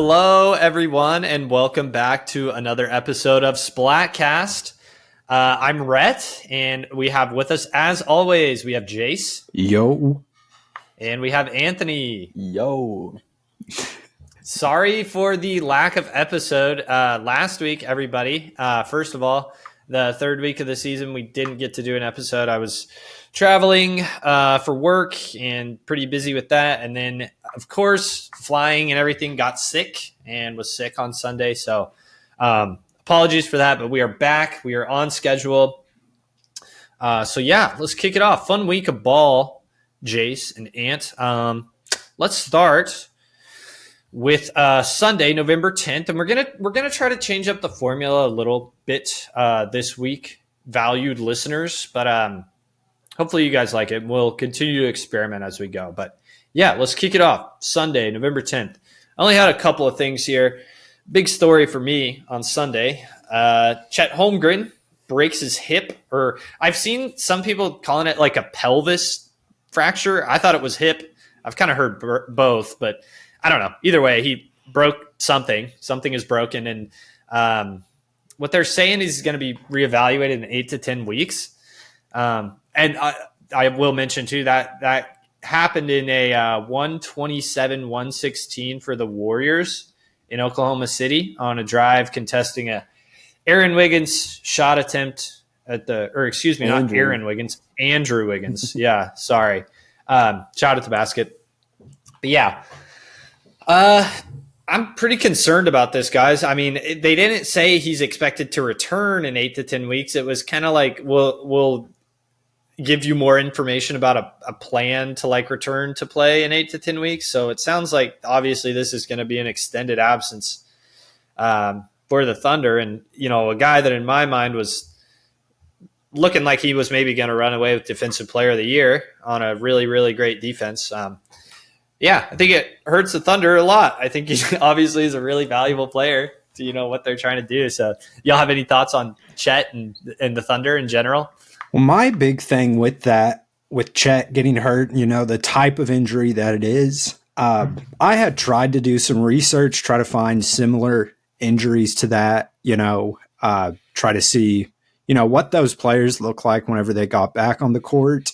Hello, everyone, and welcome back to another episode of Splatcast. I'm Rhett, and we have with us, as always, we have Jace. Yo. And we have Anthony. Yo. Sorry for the lack of episode last week, everybody. First of all, the third week of the season, we didn't get to do an episode. I was traveling for work and pretty busy with that. And then, of course, flying and everything, got sick and was sick on Sunday. So apologies for that, but we are back. We are on schedule. So, yeah, let's kick it off. Fun week of ball, Jace and Ant. Let's start with Sunday, November 10th, and we're gonna try to change up the formula a little bit this week, valued listeners. But hopefully you guys like it. We'll continue to experiment as we go. But yeah, let's kick it off. Sunday, November 10th. I only had a couple of things here. Big story for me on Sunday. Chet Holmgren breaks his hip, or I've seen some people calling it like a pelvis fracture. I thought it was hip. I've kind of heard both, but I don't know. Either way, he broke something. Something is broken. And what they're saying is he's going to be reevaluated in 8 to 10 weeks. And I will mention, too, that happened in a 127-116 for the Warriors in Oklahoma City on a drive contesting a Aaron Wiggins shot attempt not Aaron Wiggins, Andrew Wiggins. Yeah, sorry. Shot at the basket. But yeah. I'm pretty concerned about this, guys. I mean, they didn't say he's expected to return in 8 to 10 weeks. It was kind of like, we'll give you more information about a plan to like return to play in 8 to 10 weeks. So it sounds like obviously this is going to be an extended absence for the Thunder. And, you know, a guy that in my mind was looking like he was maybe going to run away with Defensive Player of the Year on a really, really great defense. Yeah, I think it hurts the Thunder a lot. I think he obviously is a really valuable player to, you know, what they're trying to do. So y'all have any thoughts on Chet and the Thunder in general? Well, my big thing with that, with Chet getting hurt, you know, the type of injury that it is, I had tried to do some research, try to find similar injuries to that, you know, try to see, you know, what those players look like whenever they got back on the court.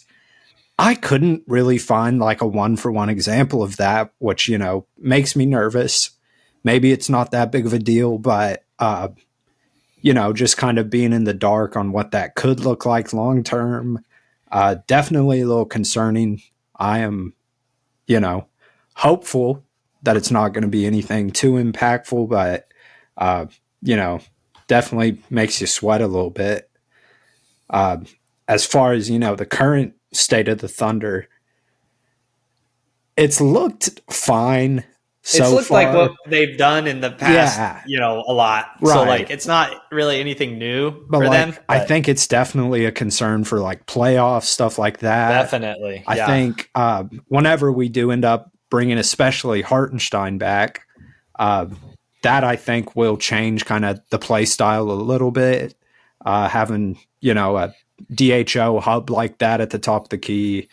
I couldn't really find like a one-for-one example of that, which, you know, makes me nervous. Maybe it's not that big of a deal, but, you know, just kind of being in the dark on what that could look like long-term, definitely a little concerning. I am, you know, hopeful that it's not going to be anything too impactful, but, you know, definitely makes you sweat a little bit. As far as, you know, the current state of the Thunder, it's looked fine so it's looked far. like what they've done in the past, you know, a lot. Right. So like it's not really anything new but for like, them. But I think it's definitely a concern for like playoff stuff like that. Definitely. I think whenever we do end up bringing especially Hartenstein back, that I think will change kind of the play style a little bit. Having, you know, a DHO hub like that at the top of the key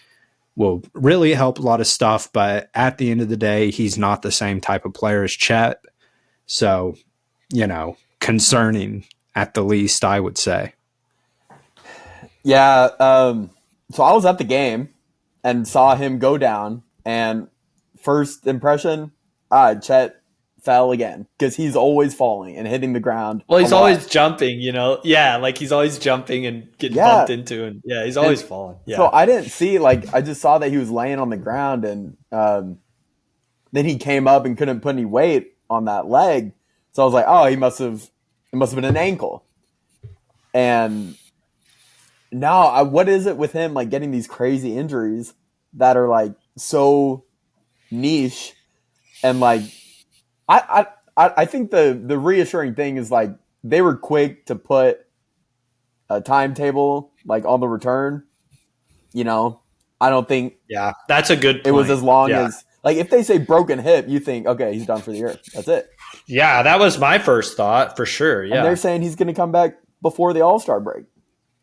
will really help a lot of stuff, but at the end of the day, he's not the same type of player as Chet. So, you know, concerning at the least, I would say. Yeah. So I was at the game and saw him go down, and first impression, Chet fell again, because he's always falling and hitting the ground. Well, he's always jumping, you know. Yeah, like he's always jumping and getting bumped into, and yeah, he's always falling. Yeah. So I didn't see, like, I just saw that he was laying on the ground, and then he came up and couldn't put any weight on that leg. So I was like, oh, it must have been an ankle. And now, what is it with him, like, getting these crazy injuries that are like so niche? And like, I think the reassuring thing is, like, they were quick to put a timetable, like, on the return. You know, I don't think that's a good point. It was as long as, like, if they say broken hip, you think, okay, he's done for the year. That's it. Yeah, that was my first thought for sure. Yeah, and they're saying he's going to come back before the All-Star break.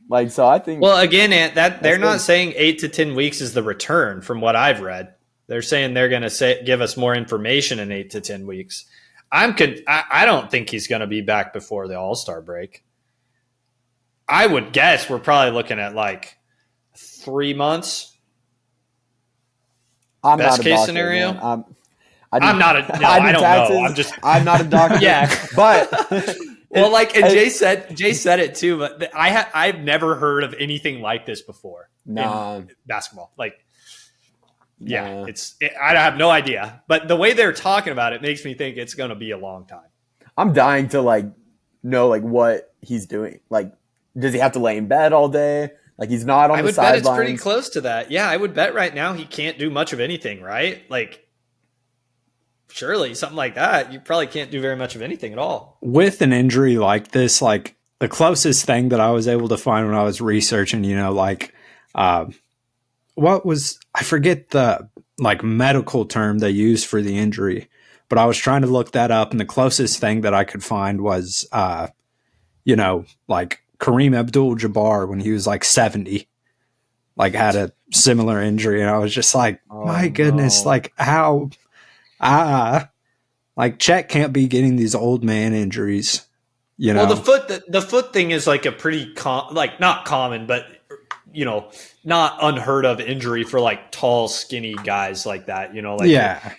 Like, so I think. Well, again, that they're not saying 8 to 10 weeks is the return, from what I've read. They're saying they're going to give us more information in 8 to 10 weeks. I don't think he's going to be back before the All-Star break. I would guess we're probably looking at like 3 months. I'm Best not a case doctor, scenario. man. I'm not a. No, I don't know. I'm not a doctor. Yeah, but well, like, and Jay said it too, but I've never heard of anything like this before in basketball. Like, yeah, I have no idea, but the way they're talking about it makes me think it's going to be a long time. I'm dying to like know like what he's doing. Like, does he have to lay in bed all day? Like, he's not on the sidelines. I would bet it's pretty close to that. Yeah, I would bet right now he can't do much of anything, right? Like, surely something like that, you probably can't do very much of anything at all. With an injury like this, like the closest thing that I was able to find when I was researching, like what was, I forget the like medical term they used for the injury, but I was trying to look that up, and the closest thing that I could find was, like Kareem Abdul-Jabbar when he was like 70, like had a similar injury, and I was just like, my goodness, like how, like Chet can't be getting these old man injuries, Well, the foot thing is like a pretty not common, but not unheard of injury for like tall, skinny guys like that.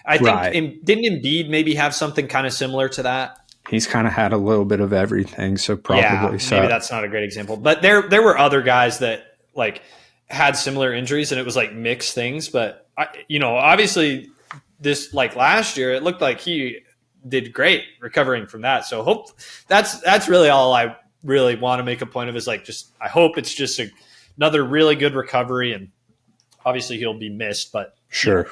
I think didn't Embiid maybe have something kind of similar to that? He's kind of had a little bit of everything, so probably. Maybe that's not a great example, but there were other guys that like had similar injuries, and it was like mixed things. But obviously, this like last year, it looked like he did great recovering from that. So that's really all I really want to make a point of is like I hope it's just another really good recovery, and obviously he'll be missed, but sure.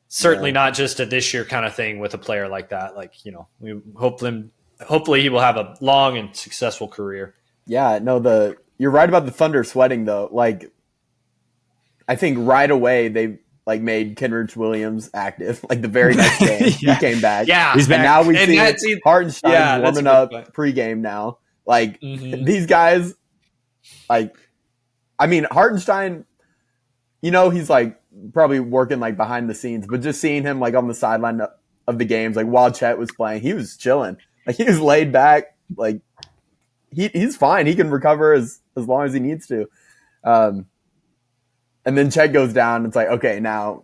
Certainly not just a this year kind of thing with a player like that. Like, we hopefully he will have a long and successful career. Yeah, no, you're right about the Thunder sweating though. Like, I think right away they like made Kenrich Williams active. Like the very next game he came back. Yeah, he's back. And now we see Hartenstein warming up pregame now. Like these guys, like, I mean Hartenstein, he's like probably working like behind the scenes, but just seeing him like on the sideline of the games, like while Chet was playing, he was chilling. Like he was laid back. Like he's fine. He can recover as long as he needs to. And then Chet goes down. It's like, okay, now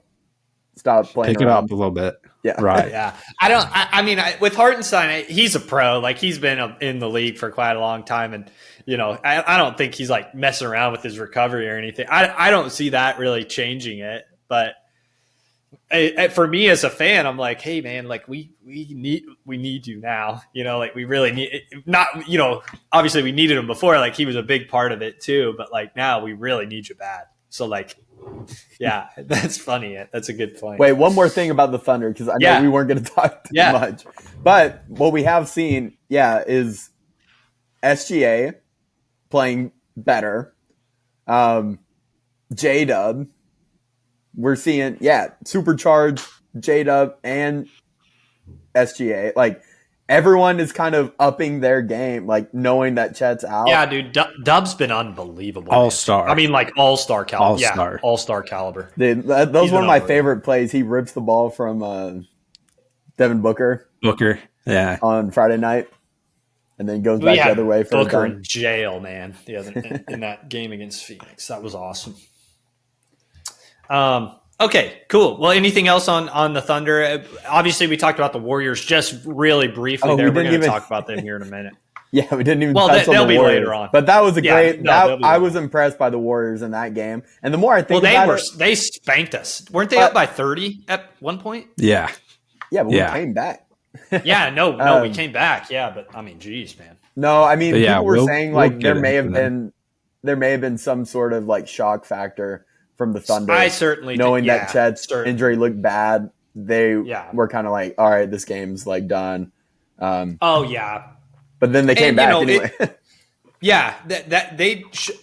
stop playing. Pick it up a little bit. Yeah. Right. Yeah. I mean, with Hartenstein, he's a pro. Like he's been in the league for quite a long time. And, I don't think he's like messing around with his recovery or anything. I don't see that really changing it. But for me as a fan, I'm like, hey man, like we need you now. Like we really need not, obviously we needed him before. Like he was a big part of it too. But like now we really need you bad. So like, yeah, that's funny. That's a good point. Wait, one more thing about the Thunder, because I know we weren't going to talk too much. But what we have seen, is SGA playing better. J-Dub. We're seeing, supercharged J-Dub and SGA. Like, everyone is kind of upping their game, like knowing that Chet's out. Yeah, dude, Dub's been unbelievable. All-star. I mean, like all-star caliber. All-star. Yeah, all-star caliber. Dude, that was one of my favorite plays. He rips the ball from Devin Booker. Yeah. On Friday night. And then goes back the other way for Booker in jail, man. In that game against Phoenix. That was awesome. Okay, cool. Well, anything else on the Thunder? Obviously, we talked about the Warriors just really briefly there. We're going to talk about them here in a minute. Yeah, we didn't even touch on the be Warriors. Later on. But that was I was impressed by the Warriors in that game. And the more I think they spanked us. Weren't they up by 30 at one point? Yeah. Yeah, but we came back. We came back. Yeah, but I mean, geez, man. No, I mean, people were saying like there may have been some sort of like shock factor from the Thunder. I certainly knowing that Chet's injury looked bad. They were kind of like, all right, this game's like done. But then they came back anyway.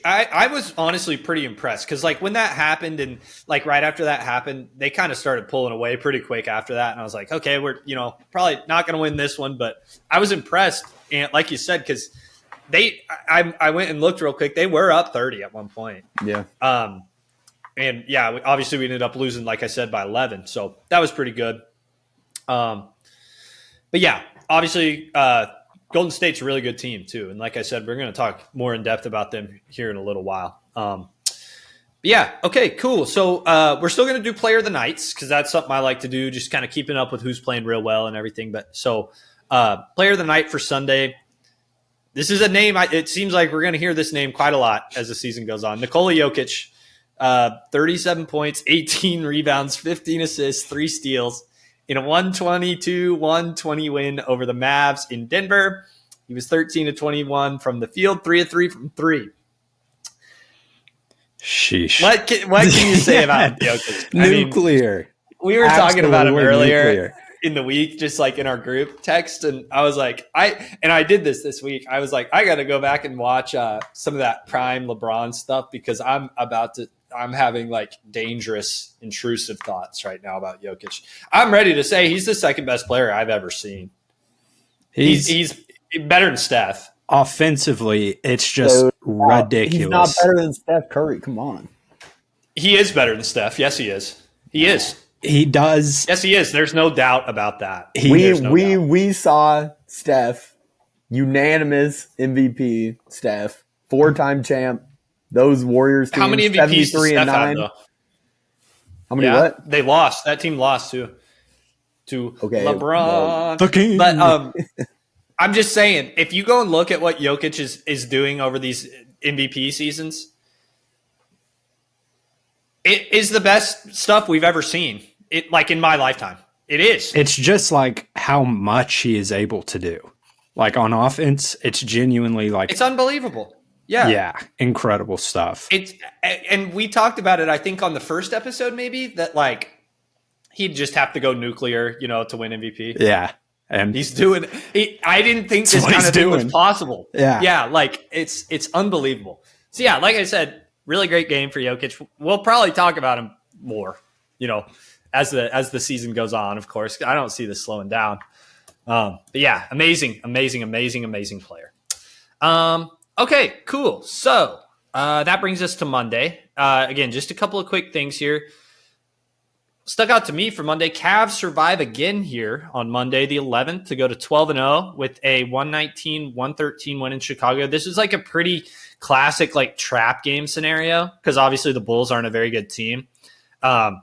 I was honestly pretty impressed because like when that happened and like right after that happened, they kind of started pulling away pretty quick after that. And I was like, okay, we're, probably not going to win this one, but I was impressed. And like you said, because I went and looked real quick. They were up 30 at one point. Yeah. And obviously we ended up losing, like I said, by 11. So that was pretty good. But yeah, obviously, Golden State's a really good team too, and like I said, we're going to talk more in depth about them here in a little while. Yeah, okay, cool. So we're still going to do Player of the Nights because that's something I like to do, just kind of keeping up with who's playing real well and everything. But so Player of the Night for Sunday. This is a name. It seems like we're going to hear this name quite a lot as the season goes on. Nikola Jokic, 37 points, 18 rebounds, 15 assists, 3 steals in a 122-120 win over the Mavs in Denver. He was 13 of 21 from the field, 3 of 3 from 3. Sheesh. What can you say about Jokic? Nuclear. We were talking about him earlier nuclear. in the week, just like in our group text, and I was like, I did this week. I was like, I got to go back and watch some of that prime LeBron stuff because I'm having like dangerous, intrusive thoughts right now about Jokic. I'm ready to say he's the second best player I've ever seen. He's better than Steph. Offensively, it's just ridiculous. He's not better than Steph Curry. Come on. He is better than Steph. Yes, he is. He is. He does. Yes, he is. There's no doubt about that. We saw Steph, unanimous MVP. Steph, 4-time champ. Those Warriors teams. How many MVPs does 73 Steph and 9. have, though? How many? What? They lost. That team lost to LeBron. The king. But I'm just saying, if you go and look at what Jokic is doing over these MVP seasons, it is the best stuff we've ever seen. It like in my lifetime. It is. It's just like how much he is able to do. Like on offense, it's genuinely like it's unbelievable. Yeah. Yeah, incredible stuff. And we talked about it, I think, on the first episode, maybe, that like he'd just have to go nuclear, to win MVP. Yeah. And he's doing I didn't think this kind of thing was possible. Yeah. Yeah, like it's unbelievable. So yeah, like I said, really great game for Jokic. We'll probably talk about him more, as the season goes on, of course. I don't see this slowing down. But yeah, amazing player. Okay, cool. So that brings us to Monday. Again, just a couple of quick things here. Stuck out to me for Monday. Cavs survive again here on Monday, the 11th, to go to 12-0 with a 119-113 win in Chicago. This is like a pretty classic like trap game scenario because obviously the Bulls aren't a very good team. And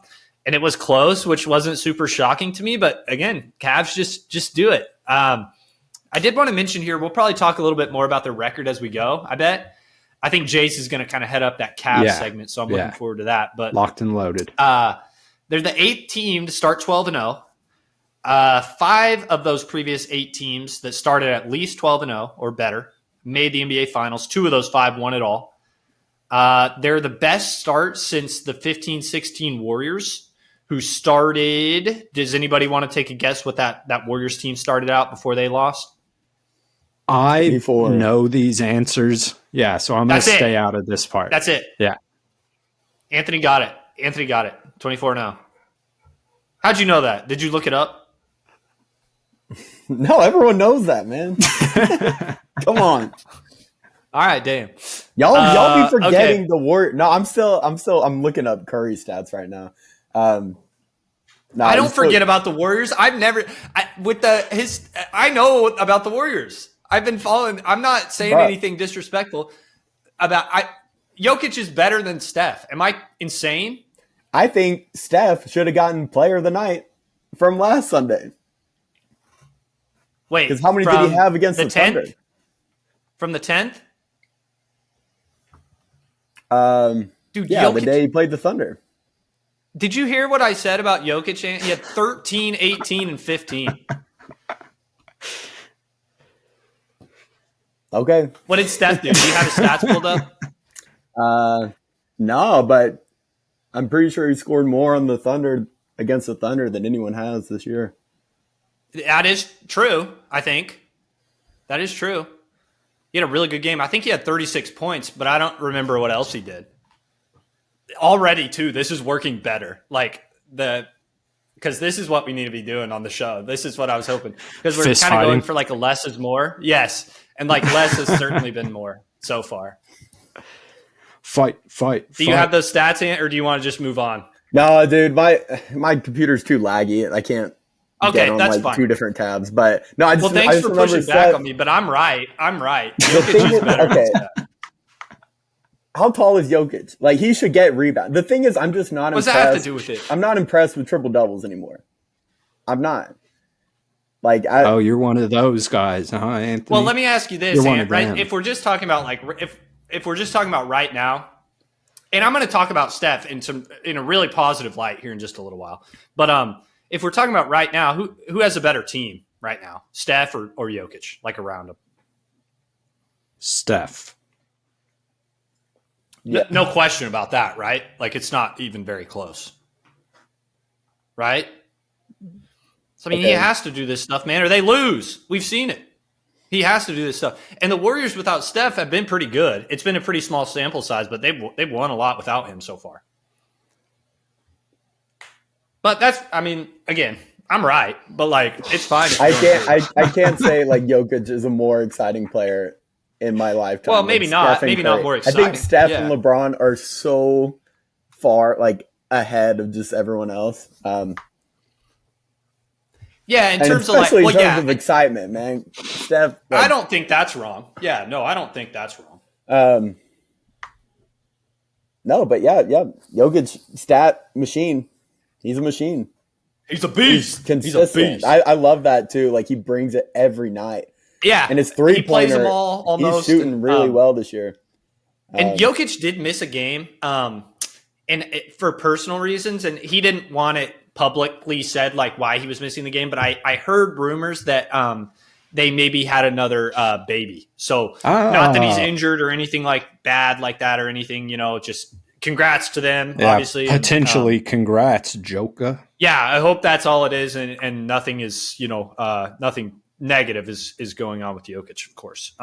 it was close, which wasn't super shocking to me. But again, Cavs just do it. I did want to mention here, we'll probably talk a little bit more about their record as we go, I bet. I think Jace is going to kind of head up that Cavs segment, so I'm looking forward to that. But locked and loaded. They're the 8th team to start 12-0. 5 of those previous 8 teams that started at least 12-0 or better made the NBA Finals. 2 of those 5 won it all. They're the best start since the 15-16 Warriors, who started. Does anybody want to take a guess what that Warriors team started out before they lost? I know these answers. Yeah, so I'm going to stay out of this part. That's it. Yeah. Anthony got it. 24-0. How'd you know that? Did you look it up? No, everyone knows that, man. Come on. All right, damn. Y'all be forgetting the Warriors. No, I'm looking up Curry stats right now. I don't forget about the Warriors. I know about the Warriors. I've been following. I'm not saying anything disrespectful about. Jokic is better than Steph. Am I insane? I think Steph should have gotten Player of the Night from last Sunday. Wait, because how many did he have against the Thunder? From the 10th? Dude, yeah, Jokic, the day he played the Thunder. Did you hear what I said about Jokic? He had 13, 18, and 15. Okay. What did Steph do? Do you have his stats pulled up? No, but I'm pretty sure he scored more on the Thunder against the Thunder than anyone has this year. That is true, I think. That is true. He had a really good game. I think he had 36 points, but I don't remember what else he did. Already, too, this is working better. Because this is what we need to be doing on the show. This is what I was hoping. Because we're kind of going for like a less is more. Yes. And like less has certainly been more so far. Fight. Do you have those stats, or do you want to just move on? No, dude, my computer's too laggy. I can't Okay, on that's like fine. 2 different tabs. But no, I just thanks I just for remember pushing back on me, but I'm right. Jokic is better than Steph. How tall is Jokic? Like, he should get rebound. The thing is, I'm just not What does impressed. that have to do with it? I'm not impressed with triple doubles anymore. I'm not. Like, you're one of those guys, huh, Anthony? Well, let me ask you this, You're one Ant, of right? them. If we're just talking about like if we're just talking about right now, and I'm going to talk about Steph in a really positive light here in just a little while. But if we're talking about right now, who has a better team right now, Steph or Jokic, like around him? Steph. Yeah. No question about that, right? Like, it's not even very close, right? So, I mean, He has to do this stuff, man, or they lose. We've seen it. He has to do this stuff. And the Warriors without Steph have been pretty good. It's been a pretty small sample size, but they've won a lot without him so far. But again, I'm right, but like, it's fine. I can't say like Jokic is a more exciting player in my lifetime. Well, maybe not. Maybe not more exciting. I think Steph and LeBron are so far like ahead of just everyone else. Yeah, in terms of excitement, man. Steph. Like, I don't think that's wrong. Yeah, no, I don't think that's wrong. No, but yeah. Jokic stat machine. He's a machine. He's a beast. He's consistent. He's a beast. I love that too. Like, he brings it every night. Yeah, and his 3-pointer, he plays them all almost. He's shooting really well this year. And Jokic did miss a game, for personal reasons, and he didn't want it publicly said like why he was missing the game. But I heard rumors that they maybe had another baby. So not that he's injured or anything like bad like that or anything. Just congrats to them. Yeah, obviously, potentially congrats, Joker. Yeah, I hope that's all it is, and nothing is nothing negative is going on with Jokic, of course.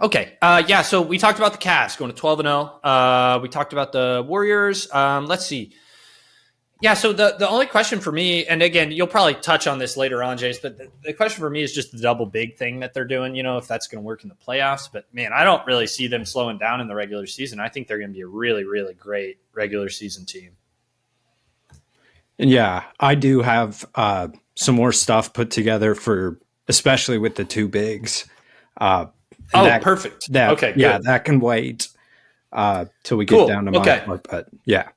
Okay. So we talked about the Cavs going to 12-0. We talked about the Warriors. Let's see. Yeah, so the only question for me, and again, you'll probably touch on this later on, Jace, but the question for me is just the double big thing that they're doing, if that's going to work in the playoffs. But, man, I don't really see them slowing down in the regular season. I think they're going to be a really, really great regular season team. And, yeah, I do have some more stuff put together especially with the 2 bigs. Perfect. Okay, good. Yeah, that can wait till we get down to my part. But, yeah.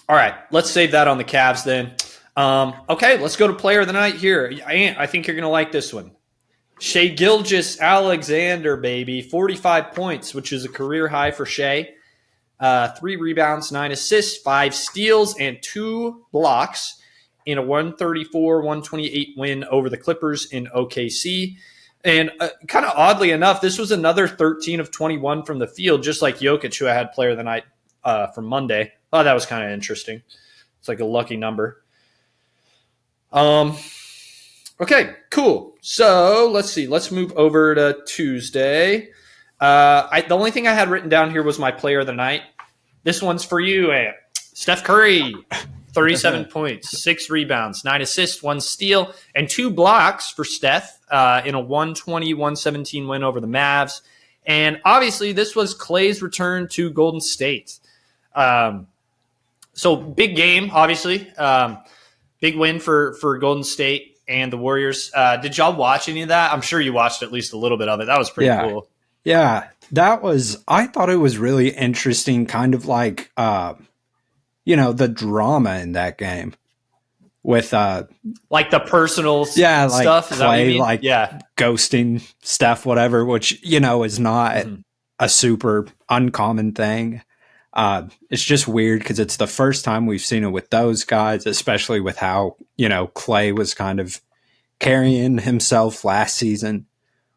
All right, let's save that on the Cavs then. Okay, let's go to player of the night here. I think you're going to like this one. Shai Gilgeous-Alexander, baby. 45 points, which is a career high for Shai. 3 rebounds, 9 assists, 5 steals, and 2 blocks in a 134-128 win over the Clippers in OKC. And kind of oddly enough, this was another 13 of 21 from the field, just like Jokic, who I had player of the night from Monday. Oh, that was kind of interesting. It's like a lucky number. Okay, cool. So let's see. Let's move over to Tuesday. The only thing I had written down here was my player of the night. This one's for you, Ant. Steph Curry, 37 points, 6 rebounds, 9 assists, 1 steal, and 2 blocks for Steph in a 120-117 win over the Mavs. And obviously, this was Klay's return to Golden State. So big game, obviously. Big win for Golden State and the Warriors. Did y'all watch any of that? I'm sure you watched at least a little bit of it. That was pretty cool. Yeah, I thought it was really interesting, kind of like, the drama in that game with like the personal stuff. Is that what you mean? Ghosting Steph, whatever, which, is not a super uncommon thing. It's just weird because it's the first time we've seen it with those guys, especially with how, Klay was kind of carrying himself last season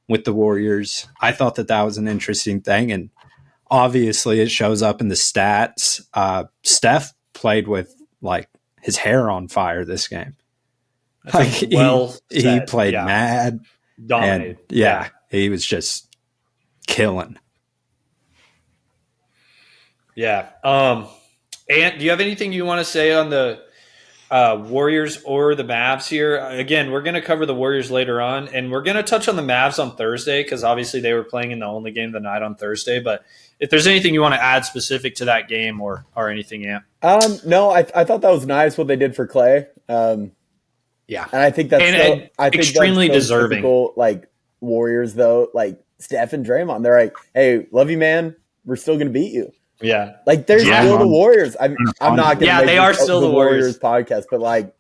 with the Warriors. I thought that was an interesting thing. And obviously it shows up in the stats. Steph played with his hair on fire this game. He played mad. Dominated. And, he was just killing. Yeah. Ant, do you have anything you want to say on the Warriors or the Mavs here? Again, we're going to cover the Warriors later on, and we're going to touch on the Mavs on Thursday because obviously they were playing in the only game of the night on Thursday. But if there's anything you want to add specific to that game or anything, Ant. No, I thought that was nice what they did for Klay. Yeah. And I think that's extremely deserving. Typical, like Warriors though, like Steph and Draymond, they're like, "Hey, love you, man. We're still gonna beat you." Yeah. Like they're still the Warriors. I'm not gonna. Yeah, make they are still the Warriors podcast, but like,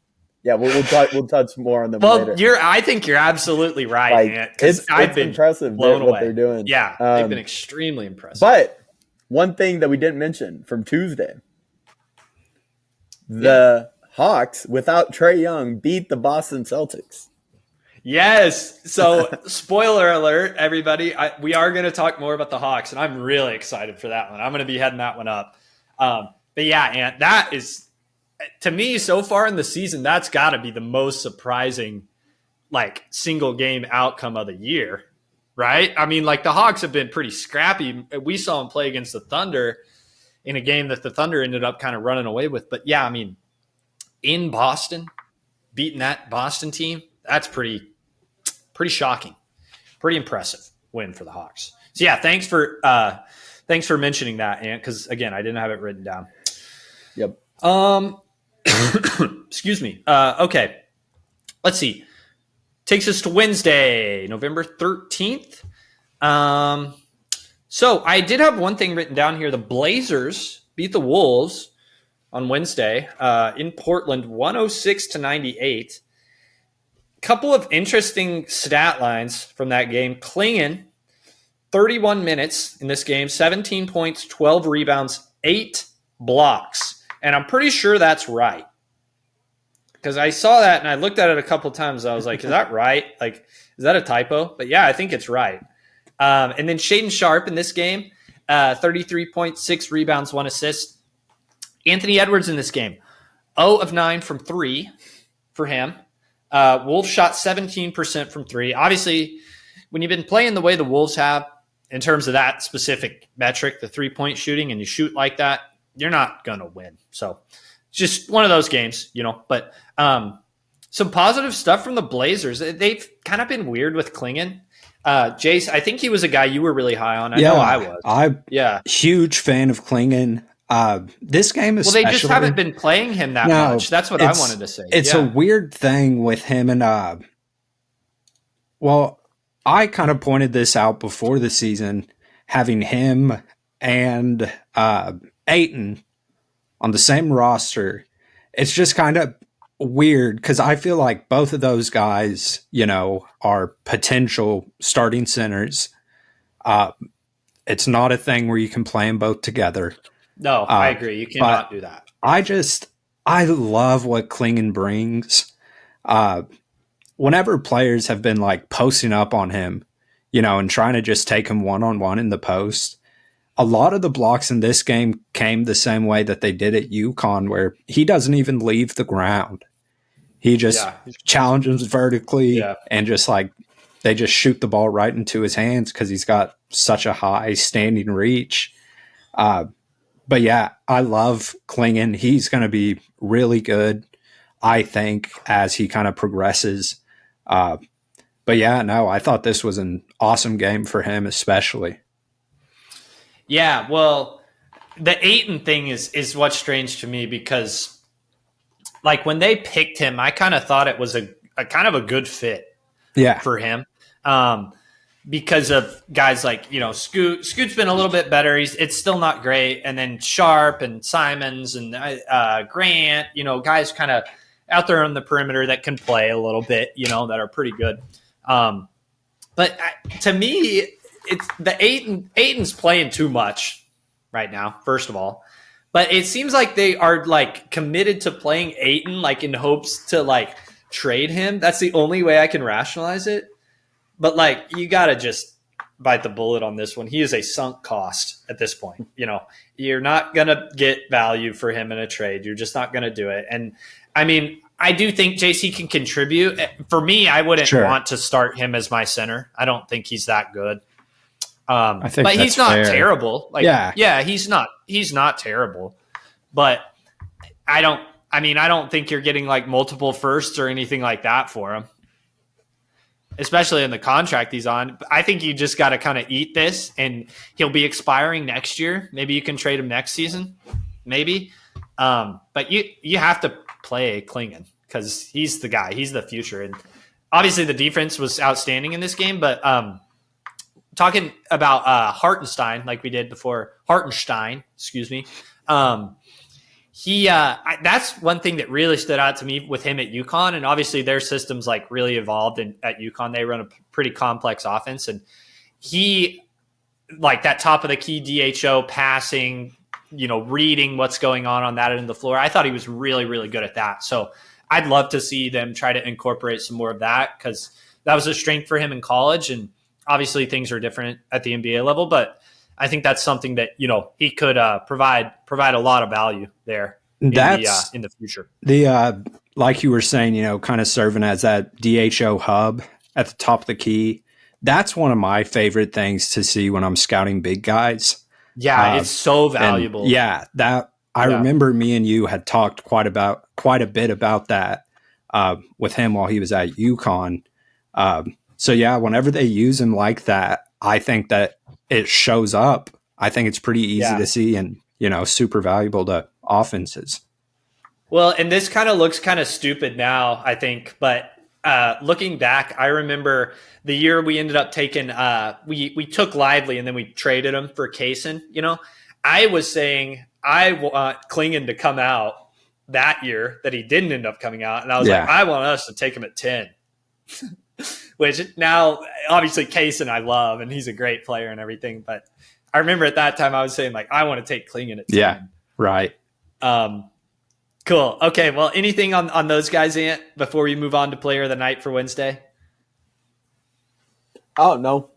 yeah, we'll touch more on them well, later. I think you're absolutely right, Like, Ant, because I've been impressive blown away. what they're doing. Yeah, they've been extremely impressive. But one thing that we didn't mention from Tuesday, the Hawks without Trae Young beat the Boston Celtics. Yes. So, spoiler alert, everybody. We are going to talk more about the Hawks, and I'm really excited for that one. I'm going to be heading that one up. But yeah, Ant, that is, to me, so far in the season, that's got to be the most surprising, like, single game outcome of the year, right? I mean, like, the Hawks have been pretty scrappy. We saw them play against the Thunder in a game that the Thunder ended up kind of running away with. But yeah, I mean, in Boston, beating that Boston team, that's pretty shocking, pretty impressive win for the Hawks. So yeah, thanks for mentioning that, Ant, because again, I didn't have it written down. Yep. Excuse me. Okay, let's see. Takes us to Wednesday, November 13th. So I did have one thing written down here. The Blazers beat the Wolves on Wednesday in Portland, 106-98. Couple of interesting stat lines from that game. Klingon, 31 minutes in this game, 17 points, 12 rebounds, 8 blocks. And I'm pretty sure that's right. Because I saw that and I looked at it a couple times. I was like, is that right? Like, is that a typo? But yeah, I think it's right. And then Shaedon Sharpe in this game, 33.6 rebounds, 1 assist. Anthony Edwards in this game, 0 of 9 from 3 for him. Wolves shot 17% from 3. Obviously, when you've been playing the way the Wolves have, in terms of that specific metric, the 3-point shooting, and you shoot like that, you're not going to win. So it's just one of those games, you know. But some positive stuff from the Blazers. They've kind of been weird with Klingon. Jace, I think he was a guy you were really high on. I know I was. I'm huge fan of Klingon. This game is they just haven't been playing him that much. That's what I wanted to say. It's a weird thing with him and I kind of pointed this out before the season, having him and Ayton on the same roster. It's just kind of weird because I feel like both of those guys, you know, are potential starting centers. It's not a thing where you can play them both together. No, I agree. You cannot do that. I love what Klingon brings. Whenever players have been like posting up on him, you know, and trying to just take him one-on-one in the post, a lot of the blocks in this game came the same way that they did at UConn, where he doesn't even leave the ground. He just challenges vertically and just like they just shoot the ball right into his hands because he's got such a high standing reach. But yeah, I love Klingon. He's going to be really good, I think, as he kind of progresses. But yeah, no, I thought this was an awesome game for him, especially. Yeah, well, the Ayton thing is what's strange to me because, like, when they picked him, I kind of thought it was a kind of a good fit for him. Because of guys like, you know, Scoot's been a little bit better. It's still not great. And then Sharp and Simons and Grant, you know, guys kind of out there on the perimeter that can play a little bit, you know, that are pretty good. But to me, it's the Ayton's playing too much right now, first of all. But it seems like they are like committed to playing Ayton, like in hopes to like trade him. That's the only way I can rationalize it. But, like, you got to just bite the bullet on this one. He is a sunk cost at this point. You know, you're not going to get value for him in a trade. You're just not going to do it. And, I mean, I do think JC can contribute. For me, I wouldn't want to start him as my center. I don't think he's that good. I think but he's not fair. terrible. Like, yeah, he's not terrible. But I don't think you're getting, like, multiple firsts or anything like that for him. Especially in the contract he's on. I think you just got to kind of eat this, and he'll be expiring next year. Maybe you can trade him next season, maybe. But you have to play Klingon. because he's the guy. He's the future. And obviously the defense was outstanding in this game, but talking about Hartenstein, like we did before, Hartenstein, excuse me. That's one thing that really stood out to me with him at UConn. And obviously their system's like really evolved at UConn. They run a pretty complex offense, and he, like that top of the key DHO passing, reading what's going on that end of the floor. I thought he was really, really good at that. So I'd love to see them try to incorporate some more of that, because that was a strength for him in college. And obviously things are different at the NBA level, but I think that's something that, he could provide a lot of value there in the future. Like you were saying, kind of serving as that DHO hub at the top of the key. That's one of my favorite things to see when I'm scouting big guys. Yeah, it's so valuable. I remember me and you had talked quite a bit about that with him while he was at UConn. Whenever they use him like that, I think that it shows up. I think it's pretty easy to see and, super valuable to offenses. Well, and this kind of looks kind of stupid now, I think, but looking back, I remember the year we ended up taking, we took Lively and then we traded him for Kaysen. I was saying I want Klingon to come out that year that he didn't end up coming out. And I was like, I want us to take him at 10, which now obviously Kaysen I love, and he's a great player and everything. But I remember at that time I was saying like, I want to take Klingon at 10. Yeah, right. Cool. Okay. Well, anything on those guys, Ant, before we move on to player of the night for Wednesday? Oh, no.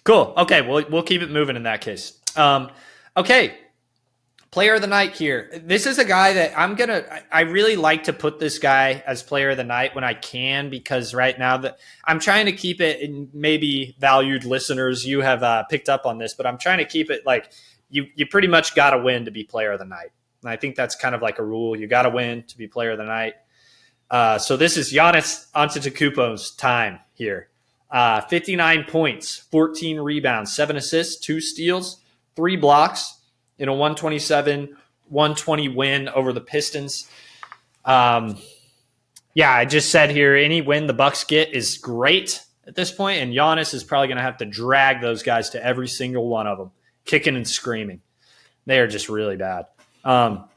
Cool. Okay. We'll keep it moving in that case. Okay. Player of the night here. This is a guy that I really like to put this guy as player of the night when I can, because right now that I'm trying to keep it, and maybe valued listeners, you have picked up on this, but I'm trying to keep it like you pretty much got to win to be player of the night. And I think that's kind of like a rule. You got to win to be player of the night. So this is Giannis Antetokounmpo's time here. 59 points, 14 rebounds, 7 assists, 2 steals, 3 blocks in a 127-120 win over the Pistons. I just said here, any win the Bucks get is great at this point, and Giannis is probably going to have to drag those guys to every single one of them, kicking and screaming. They are just really bad. But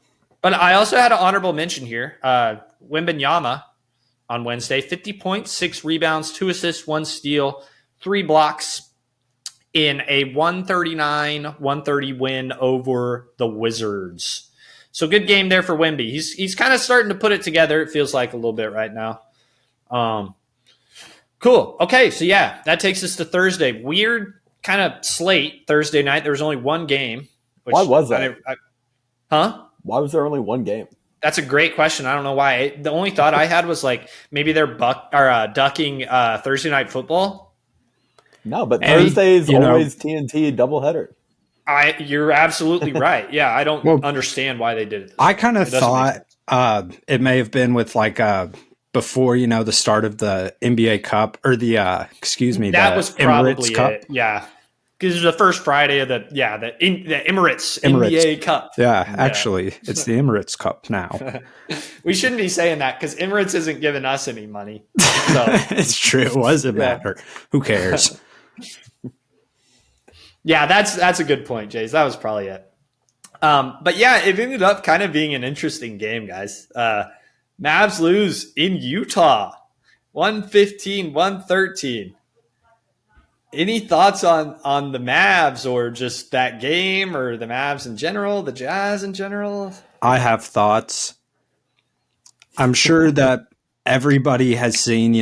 I also had an honorable mention here. Wembanyama on Wednesday, 50 points, 6 rebounds, 2 assists, 1 steal, 3 blocks in a 139-130 win over the Wizards. So good game there for Wemby. He's kind of starting to put it together, it feels like, a little bit right now. Cool. Okay, so that takes us to Thursday. Weird kind of slate Thursday night. There was only one game. Why was that? Huh? Why was there only one game? That's a great question. I don't know why. The only thought I had was like maybe they're ducking Thursday night football. No, but Thursday is always TNT doubleheader. You're absolutely right. Yeah, I don't understand why they did it. I kind of thought it may have been with like before the start of the NBA Cup or the that was probably Emirates Cup. Yeah. Because it was the first Friday of the Emirates NBA Cup. Yeah, actually, it's the Emirates Cup now. We shouldn't be saying that because Emirates isn't giving us any money. So. It's true. It doesn't matter. Who cares? Yeah, that's a good point, Jace. That was probably it. But it ended up kind of being an interesting game, guys. Mavs lose in Utah, 115-113. Any thoughts on the Mavs or just that game or the Mavs in general, the Jazz in general? I have thoughts. I'm sure that everybody has seen,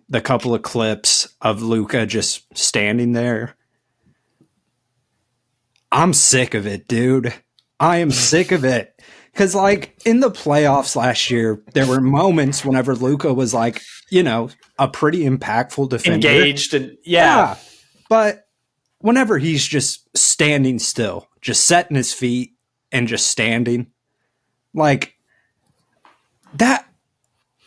the couple of clips of Luka just standing there. I'm sick of it, dude. I am sick of it. Because, in the playoffs last year, there were moments whenever Luka was, a pretty impactful defender. Engaged. And yeah. But whenever he's just standing still, just setting his feet and just standing, that,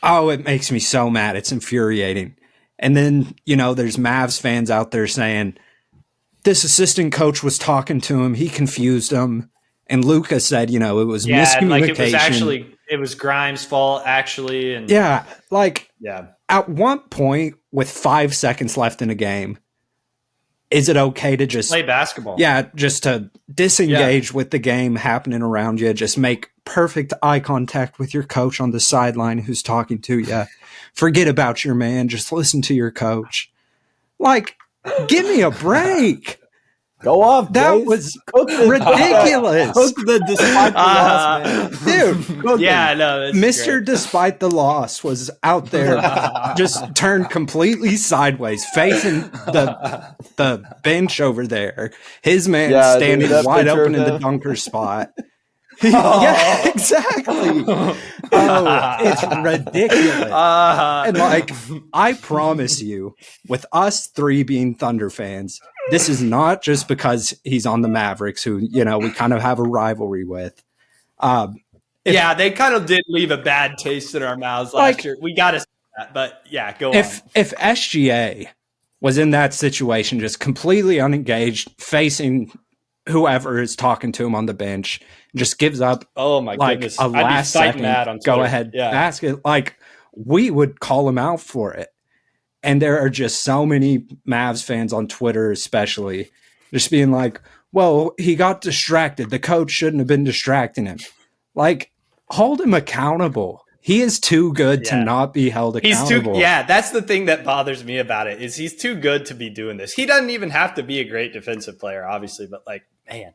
it makes me so mad. It's infuriating. And then, there's Mavs fans out there saying, this assistant coach was talking to him. He confused him. And Luka said, it was Yeah, miscommunication. it was Grimes' fault, actually. And yeah, yeah. At one point with 5 seconds left in a game, is it okay to just play basketball? Yeah, just to disengage with the game happening around you, just make perfect eye contact with your coach on the sideline who's talking to you. Forget about your man, just listen to your coach. Give me a break. Go off, That Jace. was ridiculous. Cook the despite the loss, man. Dude. Yeah, no, Mr. Great. Despite the loss was out there just turned completely sideways, facing the bench over there. His man standing wide open in the dunker spot. Yeah, exactly. Oh, it's ridiculous. And I promise you, with us three being Thunder fans, this is not just because he's on the Mavericks, who, we kind of have a rivalry with. They kind of did leave a bad taste in our mouths last year. We got to say that, but yeah, go on. If SGA was in that situation, just completely unengaged, facing whoever is talking to him on the bench, just gives up goodness. A last second go ahead basket, we would call him out for it. And there are just so many Mavs fans on Twitter, especially, just being like, well, he got distracted. The coach shouldn't have been distracting him. Hold him accountable. He is too good to not be held accountable. That's the thing that bothers me about it, is he's too good to be doing this. He doesn't even have to be a great defensive player, obviously, but man,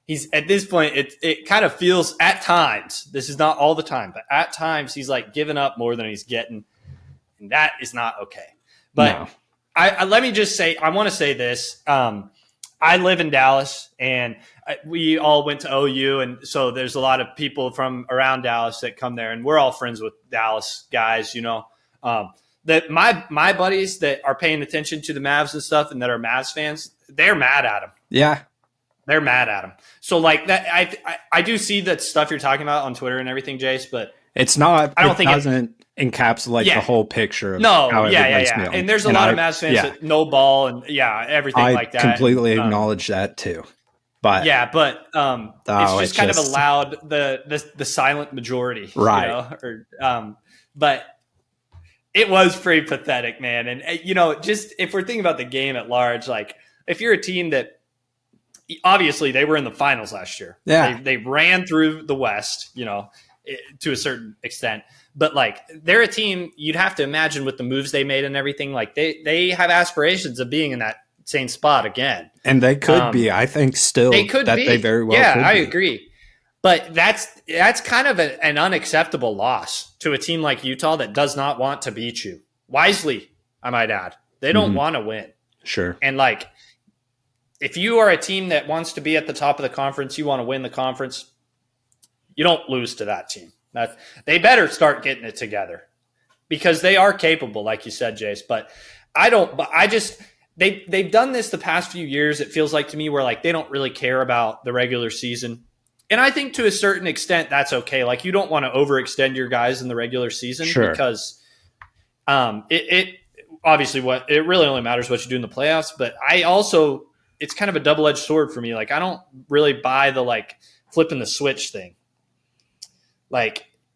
he's at this point, it kind of feels at times, this is not all the time, but at times he's giving up more than he's getting. And that is not okay. But no. I let me just say, I want to say this. I live in Dallas, and we all went to OU, and so there's a lot of people from around Dallas that come there, and we're all friends with Dallas guys, that my buddies that are paying attention to the Mavs and stuff and that are Mavs fans, they're mad at him. Yeah. They're mad at him. So that I do see that stuff you're talking about on Twitter and everything, Jace, but it's not, it doesn't encapsulate the whole picture of how everybody's feeling. And there's a lot of Mavs fans that no ball and everything like that. I completely acknowledge that too. But it's just kind of allowed the silent majority, right? But it was pretty pathetic, man. And just if we're thinking about the game at large, if you're a team that obviously they were in the finals last year, they ran through the West, to a certain extent. But they're a team you'd have to imagine with the moves they made and everything. They have aspirations of being in that same spot again, and they could be. I think still they could be. They very well. Yeah, could I be. agree. But that's kind of an unacceptable loss to a team like Utah that does not want to beat you. Wisely, I might add. They don't want to win. Sure. And if you are a team that wants to be at the top of the conference, you want to win the conference, you don't lose to that team. They better start getting it together because they are capable, like you said, Jace. But they've done this the past few years. It feels like to me where they don't really care about the regular season. And I think to a certain extent, that's okay. You don't want to overextend your guys in the regular season because it obviously it really only matters what you do in the playoffs. But it's kind of a double-edged sword for me. I don't really buy the flipping the switch thing.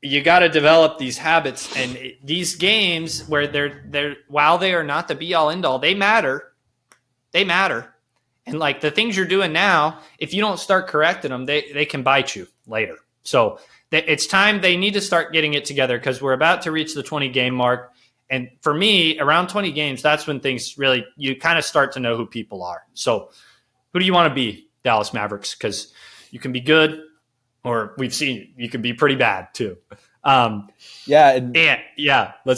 You got to develop these habits, and these games where they're while they are not the be all end all, they matter. They matter. And the things you're doing now, if you don't start correcting them, they can bite you later. So it's time they need to start getting it together because we're about to reach the 20 game mark. And for me, around 20 games, that's when things really, you kind of start to know who people are. So who do you want to be, Dallas Mavericks? Because you can be good, or we've seen you can be pretty bad too. Let's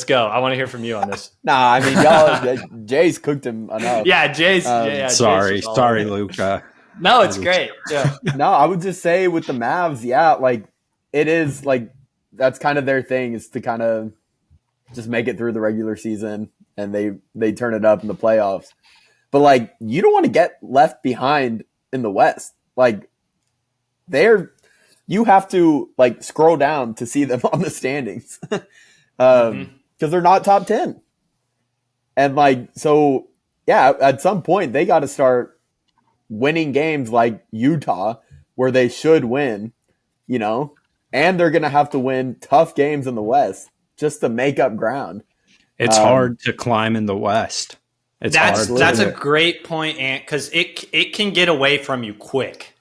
go. I want to hear from you on this. Nah, I mean, y'all, Jace cooked him enough. Yeah, Jace. Sorry, Luka. No, it's great. Yeah. No, I would just say with the Mavs, it is that's kind of their thing, is to kind of just make it through the regular season, and they turn it up in the playoffs. But you don't want to get left behind in the West. You have to scroll down to see them on the standings because they're not top 10. And at some point they got to start winning games like Utah, where they should win, and they're going to have to win tough games in the West just to make up ground. It's hard to climb in the West. That's a great point, Ant, because it can get away from you quick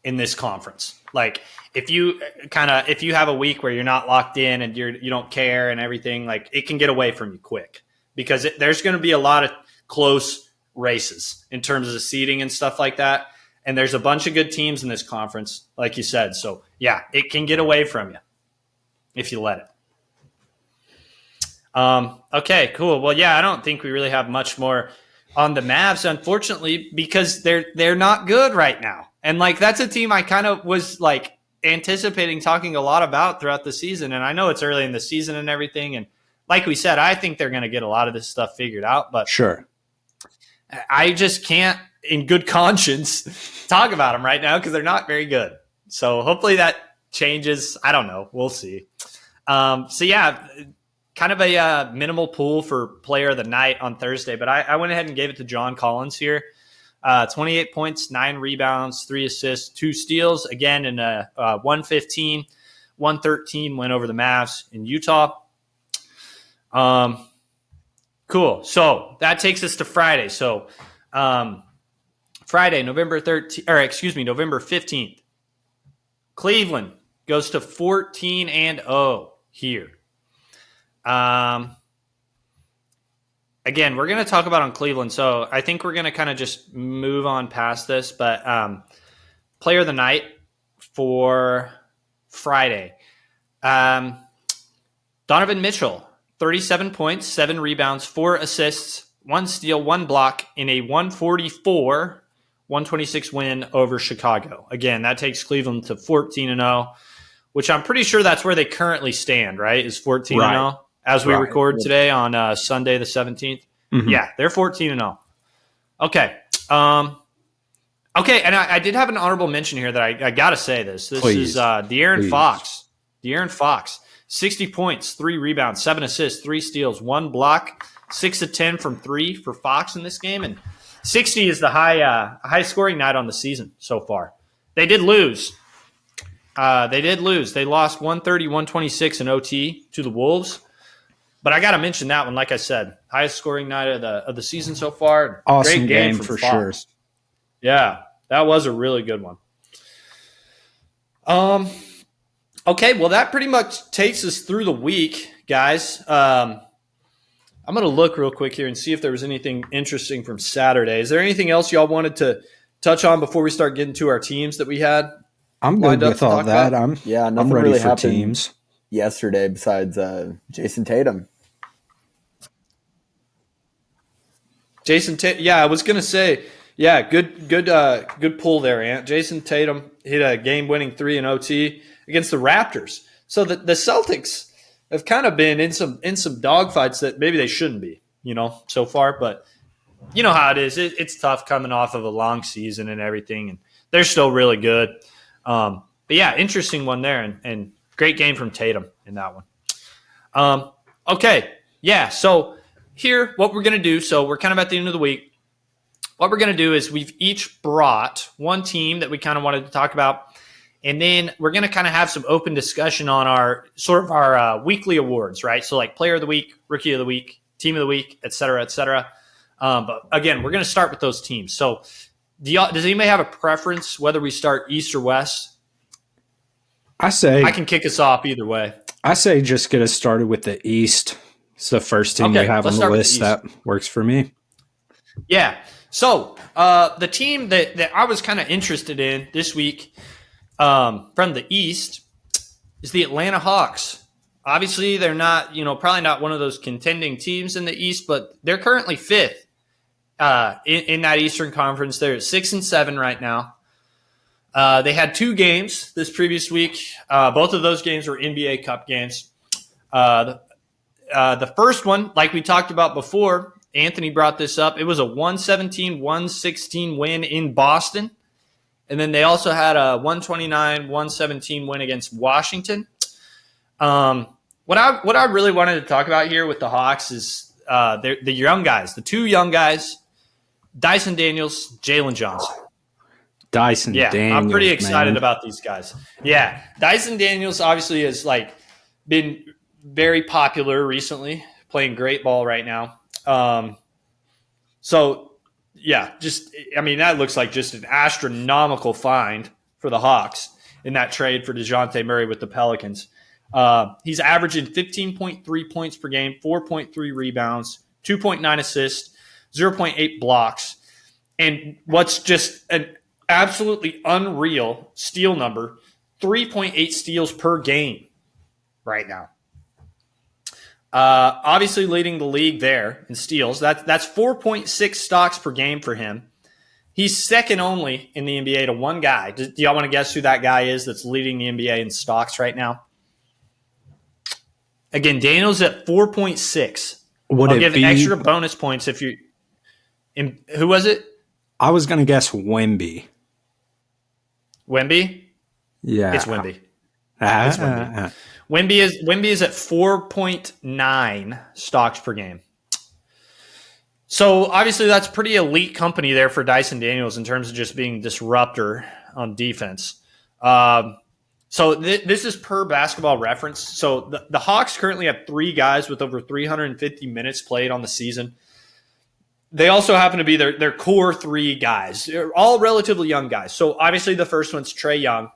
in this conference. Like if you have a week where you're not locked in and you don't care and everything, like it can get away from you quick because there's going to be a lot of close races in terms of the seeding and stuff like that. And there's a bunch of good teams in this conference, like you said. So yeah, it can get away from you if you let it. Okay, cool. Well, yeah, I don't think we really have much more on the Mavs, unfortunately, because they're not good right now. And like that's a team I kind of was like anticipating talking a lot about throughout the season. And I know it's early in the season and everything. And like we said, I think they're going to get a lot of this stuff figured out. But sure, I just can't, in good conscience, talk about them right now because they're not very good. So hopefully that changes. I don't know. We'll see. So yeah. Kind of a minimal pool for player of the night on Thursday, but I went ahead and gave it to John Collins here. 28 points, 9 rebounds, 3 assists, 2 steals. Again, in a 115-113 win over the Mavs in Utah. Cool. So that takes us to Friday. So Friday, November 15th. Cleveland goes to 14-0 here. Again, we're going to talk about on Cleveland, so I think we're going to kind of just move on past this, but player of the night for Friday. Donovan Mitchell, 37 points, 7 rebounds, 4 assists, 1 steal, 1 block in a 144-126 win over Chicago. Again, that takes Cleveland to 14-0, which I'm pretty sure that's where they currently stand, right? Is 14-0. Right. As we record today on Sunday the 17th. Mm-hmm. Yeah, they're 14-0. Okay. Okay, and I did have an honorable mention here that I got to say this. This is De'Aaron Fox. De'Aaron Fox, 60 points, 3 rebounds, 7 assists, 3 steals, 1 block, 6 of 10 from 3 for Fox in this game. And 60 is the high-scoring night on the season so far. They did lose. They lost 130-126 in OT to the Wolves. But I got to mention that one. Like I said, highest scoring night of the season so far. Awesome Great game for sure. Yeah, that was a really good one. Okay, well that pretty much takes us through the week, guys. I'm going to look real quick here and see if there was anything interesting from Saturday. Is there anything else y'all wanted to touch on before we start getting to our teams that we had? I'm good with all that. I'm ready really for teams. Yesterday, besides Jason Tatum. Jason Tatum, yeah, I was gonna say, yeah, good pull there, Ant. Jason Tatum hit a game-winning 3 in OT against the Raptors. So the Celtics have kind of been in some dogfights that maybe they shouldn't be, so far. But you know how it is. It's tough coming off of a long season and everything, and they're still really good. But yeah, interesting one there, and great game from Tatum in that one. Okay, yeah, so here, what we're going to do, so we're kind of at the end of the week. What we're going to do is we've each brought one team that we kind of wanted to talk about, and then we're going to kind of have some open discussion on our weekly awards, right? So like player of the week, rookie of the week, team of the week, et cetera, et cetera. But again, we're going to start with those teams. So does anybody have a preference whether we start East or West? I can kick us off either way. I say just get us started with the East. It's the first team we have on the list that works for me. Yeah. So the team that I was kind of interested in this week from the East is the Atlanta Hawks. Obviously, they're not, probably not one of those contending teams in the East, but they're currently 5th in that Eastern Conference. They're at 6-7 right now. They had 2 games this previous week. Both of those games were NBA Cup games. The first one, like we talked about before, Anthony brought this up. It was a 117-116 win in Boston. And then they also had a 129-117 win against Washington. What I really wanted to talk about here with the Hawks is the young guys, the 2 young guys, Dyson Daniels, Jalen Johnson. Dyson Daniels. I'm pretty excited man. about these guys. Yeah, Dyson Daniels obviously has been very popular recently, playing great ball right now. That looks like just an astronomical find for the Hawks in that trade for DeJounte Murray with the Pelicans. He's averaging 15.3 points per game, 4.3 rebounds, 2.9 assists, 0.8 blocks. And what's just an absolutely unreal steal number, 3.8 steals per game right now. Obviously leading the league there in steals. That's 4.6 stocks per game for him. He's second only in the NBA to one guy. Do y'all want to guess who that guy is that's leading the NBA in stocks right now? Again, Daniels at 4.6. I'll give extra bonus points if you. Who was it? I was going to guess Wemby. Wemby? Yeah. It's Wemby. It's Wemby. Wemby is at 4.9 stocks per game. So obviously that's pretty elite company there for Dyson Daniels in terms of just being disruptor on defense. This is per Basketball Reference. So the Hawks currently have 3 guys with over 350 minutes played on the season. They also happen to be their core 3 guys. They're all relatively young guys. So obviously the first one's Trae Young.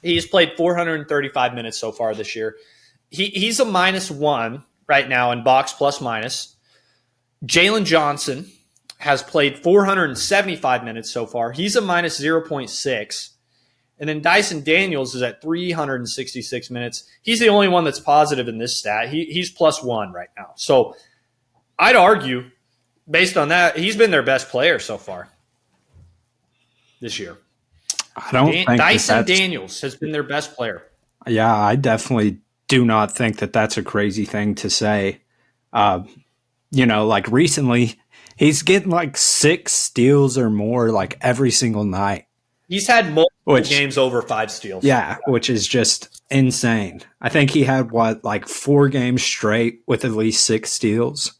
He's played 435 minutes so far this year. He's a -1 right now in box plus minus. Jalen Johnson has played 475 minutes so far. He's a -0.6. And then Dyson Daniels is at 366 minutes. He's the only one that's positive in this stat. He's +1 right now. So I'd argue, based on that, he's been their best player so far this year. I don't think Dyson Daniels has been their best player. Yeah, I definitely do not think that that's a crazy thing to say. Recently, he's getting 6 steals or more every single night. He's had multiple games over 5 steals. Yeah, which is just insane. I think he had 4 games straight with at least 6 steals.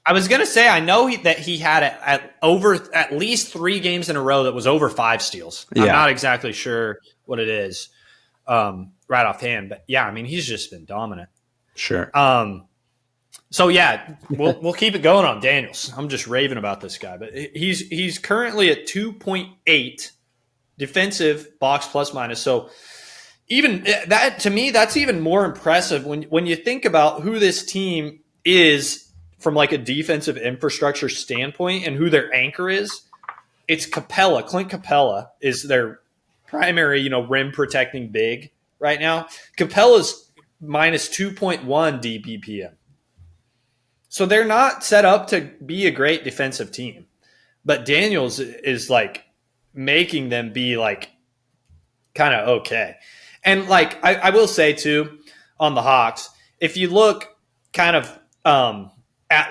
I was going to say, I know that he had at least 3 games in a row that was over 5 steals. I'm not exactly sure what it is right offhand, but yeah, I mean, he's just been dominant. Sure. We'll keep it going on Daniels. I'm just raving about this guy, but he's currently at 2.8 defensive box plus minus. So even that, to me, that's even more impressive when you think about who this team is from a defensive infrastructure standpoint and who their anchor is. It's Capella. Clint Capella is their primary, rim protecting big right now. Capella's -2.1 DBPM. So they're not set up to be a great defensive team. But Daniels is making them be kind of okay. And I will say too, on the Hawks, if you look kind of at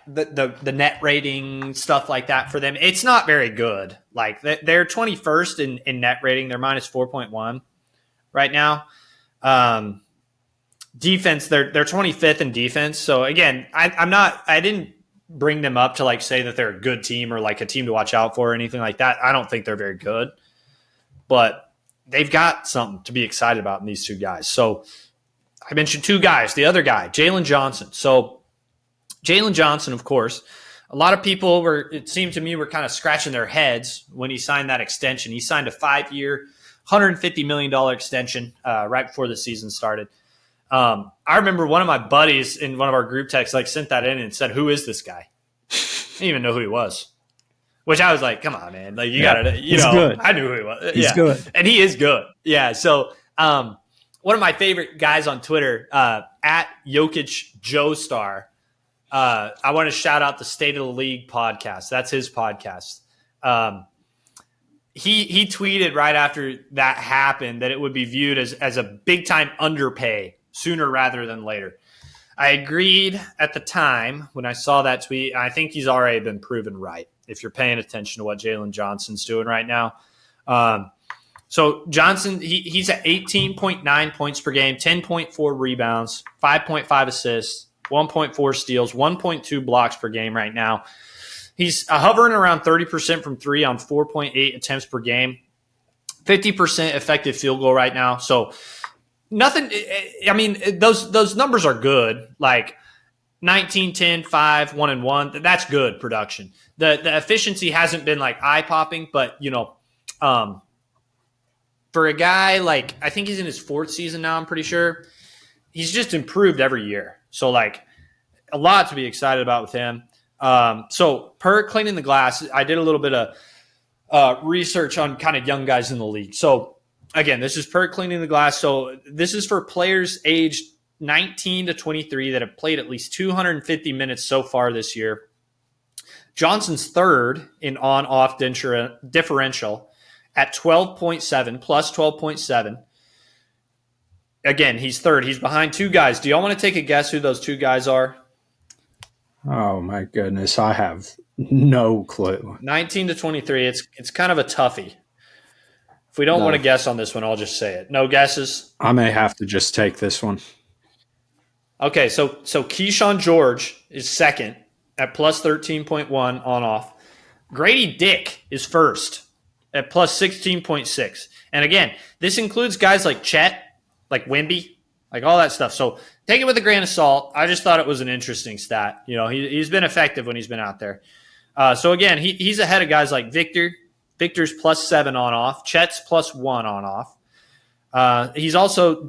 the net rating, stuff like that for them, it's not very good. They're 21st in net rating. They're -4.1 right now. Defense, they're 25th in defense. So again, I didn't bring them up to say that they're a good team or a team to watch out for or anything like that. I don't think they're very good, but they've got something to be excited about in these 2 guys. So I mentioned 2 guys. The other guy, Jalen Johnson. So Jalen Johnson, of course, a lot of people it seemed to me, were kind of scratching their heads when he signed that extension. He signed a 5-year, $150 million extension right before the season started. I remember one of my buddies in one of our group texts sent that in and said, "Who is this guy?" I didn't even know who he was. Which I was like, "Come on, man! You gotta, good. I knew who he was. He's good, and he is good. Yeah." So, one of my favorite guys on Twitter, at Jokic Joestar. I want to shout out the State of the League podcast. That's his podcast. He tweeted right after that happened that it would be viewed as a big time underpay sooner rather than later. I agreed at the time when I saw that tweet. I think he's already been proven right if you're paying attention to what Jalen Johnson's doing right now. So Johnson, he's at 18.9 points per game, 10.4 rebounds, 5.5 assists, 1.4 steals, 1.2 blocks per game right now. He's hovering around 30% from three on 4.8 attempts per game, 50% effective field goal right now. So nothing. I mean, those numbers are good. Like 19, 10, 5, 1 and 1. That's good production. The efficiency hasn't been like eye popping, but for a guy like, I think he's in his fourth season now, I'm pretty sure, he's just improved every year. So like a lot to be excited about with him. So per Cleaning the Glass, I did a little bit of research on kind of young guys in the league. So again, this is per Cleaning the Glass. So this is for players aged 19 to 23 that have played at least 250 minutes so far this year. Johnson's third in on-off differential at 12.7, plus 12.7. Again, he's third. He's behind two guys. Do y'all want to take a guess who those two guys are? Oh, my goodness. I have no clue. 19 to 23. It's kind of a toughie. If we don't want to guess on this one, I'll just say it. No guesses? I may have to just take this one. Okay, so Keyshawn George is second at plus 13.1 on-off. Grady Dick is first at plus 16.6. And again, this includes guys like Chet, like Wemby, like all that stuff. So take it with a grain of salt. I just thought it was an interesting stat. He's been effective when he's been out there. So again, he's ahead of guys like Victor. Victor's plus 7 on-off. Chet's plus 1 on-off.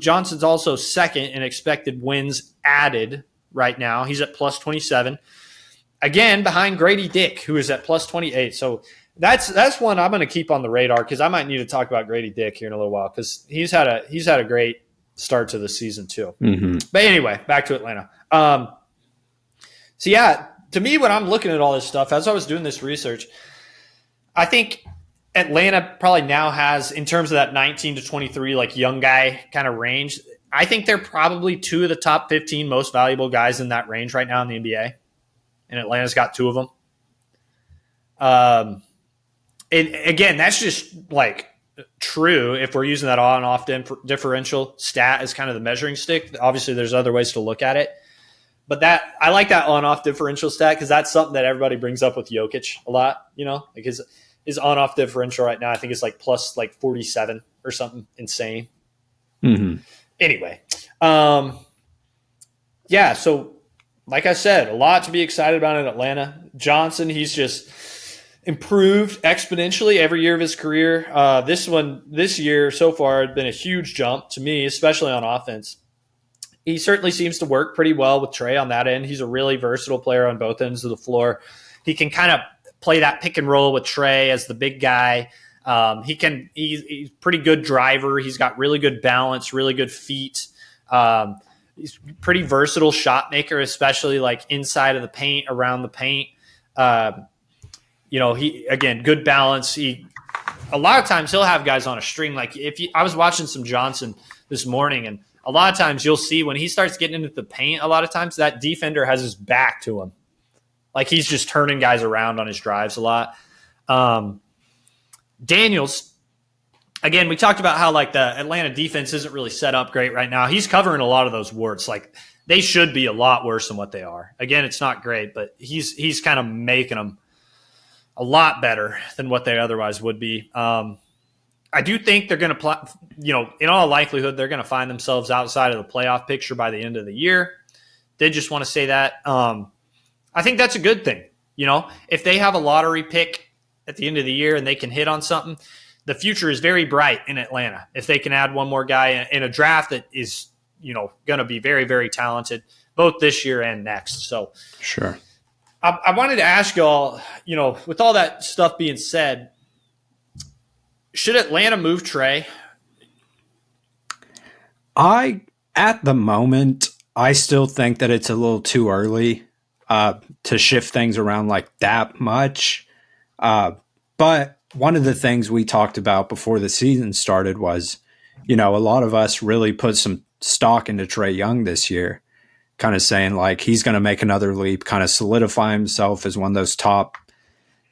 Johnson's also second in expected wins added right now. He's at plus 27. Again, behind Grady Dick, who is at plus 28. So that's one I'm going to keep on the radar because I might need to talk about Grady Dick here in a little while because he's had a great start to the season too. Mm-hmm. But anyway, back to Atlanta. So yeah, to me, when I'm looking at all this stuff, as I was doing this research, I think Atlanta probably now has, in terms of that 19 to 23, like young guy kind of range, I think they're probably two of the top 15 most valuable guys in that range right now in the NBA. And Atlanta's got two of them. And again, that's just like true if we're using that on and off differential stat as kind of the measuring stick. Obviously, there's other ways to look at it. But I like that on-off differential stat because that's something that everybody brings up with Jokic a lot, like his on-off differential right now, I think it's like plus like 47 or something insane. Mm-hmm. Anyway, so like I said, a lot to be excited about in Atlanta. Johnson, he's just improved exponentially every year of his career. This year so far had been a huge jump to me, especially on offense. He certainly seems to work pretty well with Trae on that end. He's a really versatile player on both ends of the floor. He can kind of play that pick and roll with Trae as the big guy. He's pretty good driver. He's got really good balance, really good feet. He's pretty versatile shot maker, especially like inside of the paint, around the paint. He again, good balance. A lot of times he'll have guys on a string. Like I was watching some Johnson this morning, and a lot of times you'll see when he starts getting into the paint, a lot of times that defender has his back to him. Like he's just turning guys around on his drives a lot. Daniels, again, we talked about how like the Atlanta defense isn't really set up great right now. He's covering a lot of those warts. Like they should be a lot worse than what they are. Again, it's not great, but he's kind of making them a lot better than what they otherwise would be. I do think they're going to, in all likelihood, they're going to find themselves outside of the playoff picture by the end of the year. Did just want to say that. I think that's a good thing. If they have a lottery pick at the end of the year and they can hit on something, the future is very bright in Atlanta. If they can add one more guy in a draft that is, going to be very, very talented, both this year and next. So sure. I wanted to ask y'all, with all that stuff being said, should Atlanta move Trae? At the moment, I still think that it's a little too early to shift things around like that much. But one of the things we talked about before the season started was, a lot of us really put some stock into Trae Young this year, kind of saying like he's going to make another leap, kind of solidify himself as one of those top,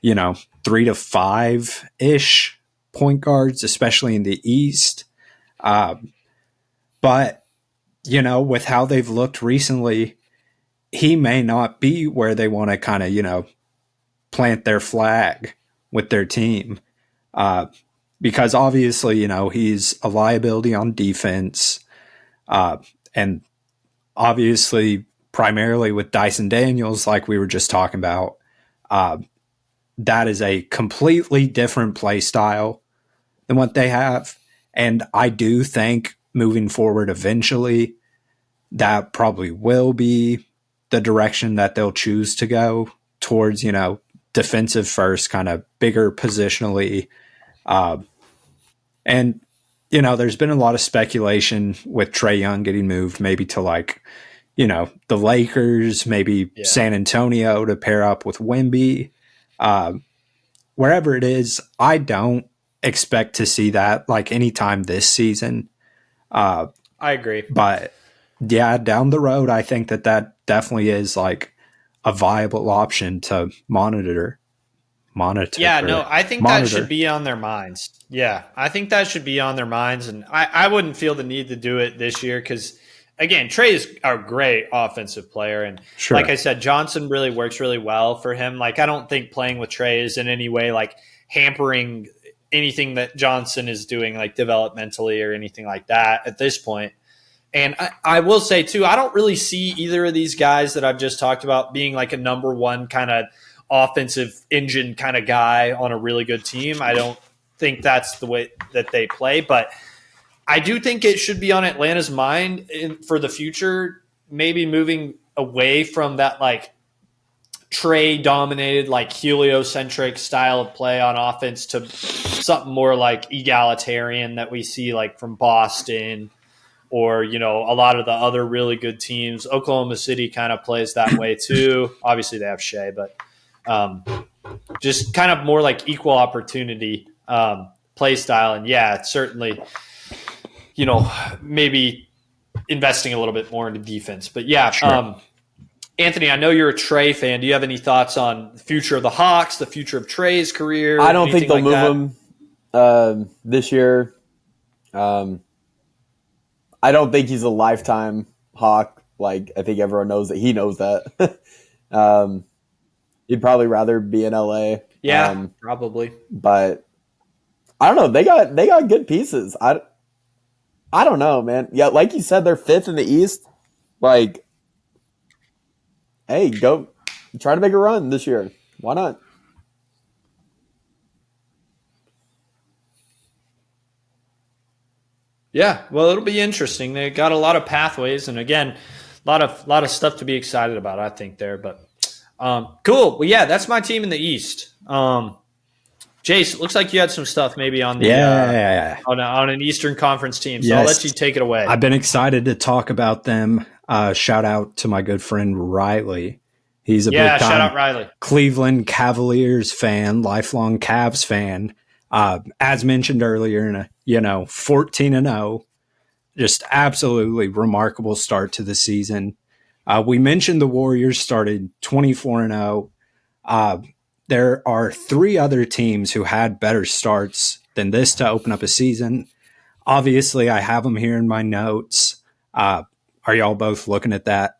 3 to 5-ish point guards, especially in the East. But, with how they've looked recently, he may not be where they want to kind of, plant their flag with their team. Because obviously, you know, he's a liability on defense. And obviously, primarily with Dyson Daniels, like we were just talking about, that is a completely different play style than what they have. And I do think moving forward eventually, that probably will be the direction that they'll choose to go towards, you know, defensive first, kind of bigger positionally. And, you know, there's been a lot of speculation with Trae Young getting moved maybe to like, you know, the Lakers, maybe San Antonio to pair up with Wemby. Wherever it is, I don't expect to see that like anytime this season. I agree. But yeah, down the road, I think that definitely is like a viable option to monitor. Yeah, no, I think that should be on their minds. Yeah, I think that should be on their minds. And I wouldn't feel the need to do it this year because, again, Trae is a great offensive player. And like I said, Johnson really works really well for him. Like, I don't think playing with Trae is in any way like hampering anything that Johnson is doing, like developmentally or anything like that at this point. And I will say, too, I don't really see either of these guys that I've just talked about being like a number one kind of offensive engine kind of guy on a really good team. I don't think that's the way that they play, but I do think it should be on Atlanta's mind for the future, maybe moving away from that like Trae dominated, like heliocentric style of play on offense to something more like egalitarian that we see like from Boston or, you know, a lot of the other really good teams. Oklahoma City kind of plays that way too. Obviously they have Shea, but just kind of more like equal opportunity play style. And yeah, it's certainly, you know, maybe investing a little bit more into defense. But yeah, Anthony, I know you're a Trae fan. Do you have any thoughts on the future of the Hawks, the future of Trae's career? I don't think they'll move him this year. I don't think he's a lifetime Hawk. Like, I think everyone knows that he knows that. He'd probably rather be in LA. Yeah, probably. But I don't know. They got good pieces. I don't know, man. Yeah, like you said, they're fifth in the East. Like, hey, go try to make a run this year. Why not? Yeah, well, it'll be interesting. They got a lot of pathways, and again, a lot of stuff to be excited about, I think, there. But cool. Well, yeah, that's my team in the East. Jace, it looks like you had some stuff maybe on the on an Eastern Conference team. So I'll let you take it away. I've been excited to talk about them. Shout out to my good friend Riley. He's a big time shout out Riley. Cleveland Cavaliers fan, lifelong Cavs fan. As mentioned earlier, 14-0, just absolutely remarkable start to the season. We mentioned the Warriors started 24-0. There are three other teams who had better starts than this to open up a season. Obviously, I have them here in my notes. Are y'all both looking at that?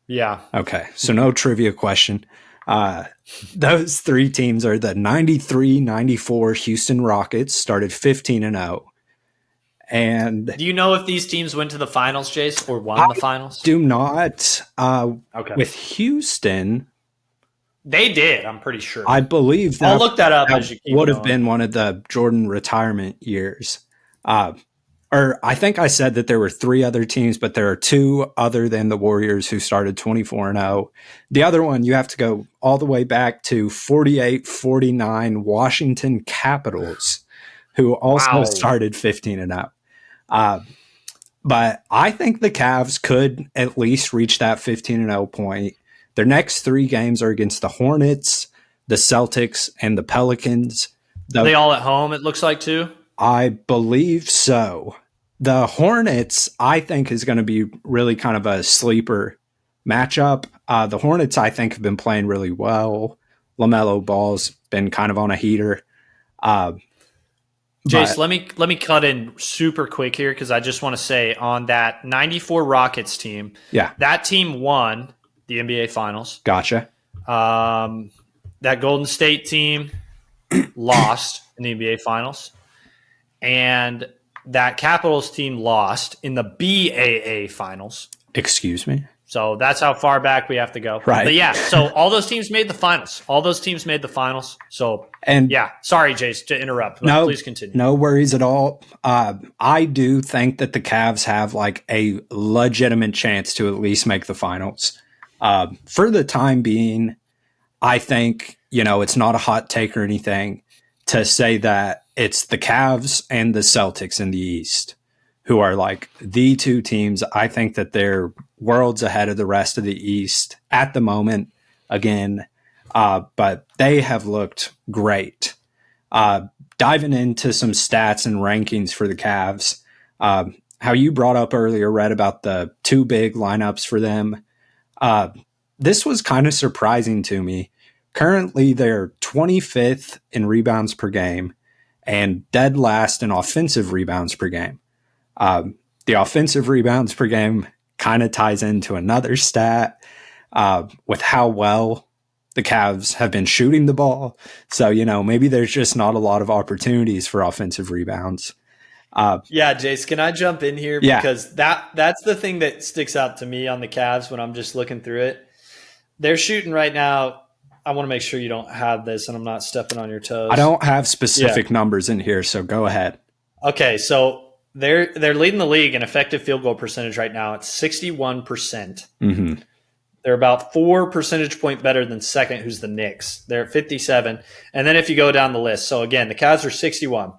Yeah. Okay, so no trivia question. Those three teams are the 93-94 Houston Rockets, started 15-0. And do you know if these teams went to the finals, Jace, or won the finals? Do not. Okay. With Houston, they did. I'm pretty sure. I believe I'll look that up. As you keep would have going. been one of the Jordan retirement years. Or I think I said that there were three other teams, but there are two other than the Warriors who started 24-0. The other one, you have to go all the way back to 48-49 Washington Capitals, who also started 15-0. But I think the Cavs could at least reach that 15-0 point. Their next three games are against the Hornets, the Celtics, and the Pelicans. Are they all at home, it looks like, too? I believe so. The Hornets, I think, is going to be really kind of a sleeper matchup. The Hornets, I think, have been playing really well. LaMelo Ball's been kind of on a heater. Jace, let me cut in super quick here because I just want to say on that 94 Rockets team, that team won the NBA Finals. Gotcha. that Golden State team lost in the NBA Finals, and that Capitals team lost in the BAA Finals. Excuse me? So that's how far back we have to go. Right. But yeah, so all those teams made the finals. So, And yeah, sorry, Jace, to interrupt, but please continue. No worries at all. I do think that the Cavs have like a legitimate chance to at least make the finals. For the time being, I think, it's not a hot take or anything to say that it's the Cavs and the Celtics in the East who are like the two teams. I think that they're worlds ahead of the rest of the East at the moment again. But they have looked great. Diving into some stats and rankings for the Cavs, how you brought up earlier, Rhett, about the two big lineups for them. This was kind of surprising to me. Currently, they're 25th in rebounds per game and dead last in offensive rebounds per game. The offensive rebounds per game kind of ties into another stat with how well the Cavs have been shooting the ball. So, maybe there's just not a lot of opportunities for offensive rebounds. Yeah, Jace, can I jump in here? Yeah. Because that's the thing that sticks out to me on the Cavs when I'm just looking through it. They're shooting right now. I want to make sure you don't have this and I'm not stepping on your toes. I don't have specific numbers in here, so go ahead. Okay, so they're leading the league in effective field goal percentage right now. It's 61%. Mm-hmm. They're about 4 percentage point better than second, who's the Knicks. They're at 57. And then if you go down the list, so again, the Cavs are 61.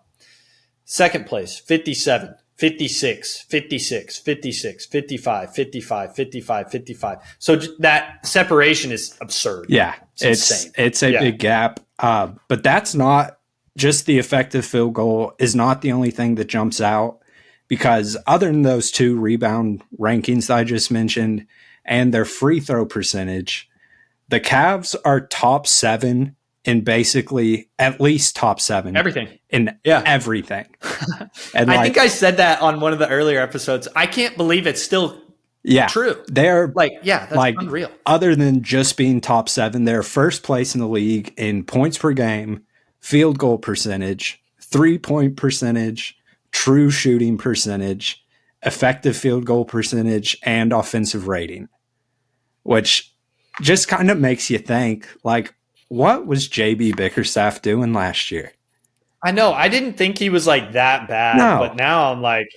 Second place, 57, 56, 56, 56, 55, 55, 55, 55. So that separation is absurd. Yeah, it's insane. It's a big gap. But that's not just the effective field goal is not the only thing that jumps out, because other than those two rebound rankings that I just mentioned and their free throw percentage, the Cavs are top 7 in basically at least top 7. Everything. In everything. And I think I said that on one of the earlier episodes. I can't believe it's still true. They're that's unreal. Other than just being top 7, they're first place in the league in points per game, field goal percentage, 3-point percentage, true shooting percentage, effective field goal percentage, and offensive rating, which just kind of makes you think, like, what was JB Bickerstaff doing last year? I know. I didn't think he was like that bad, but now I'm like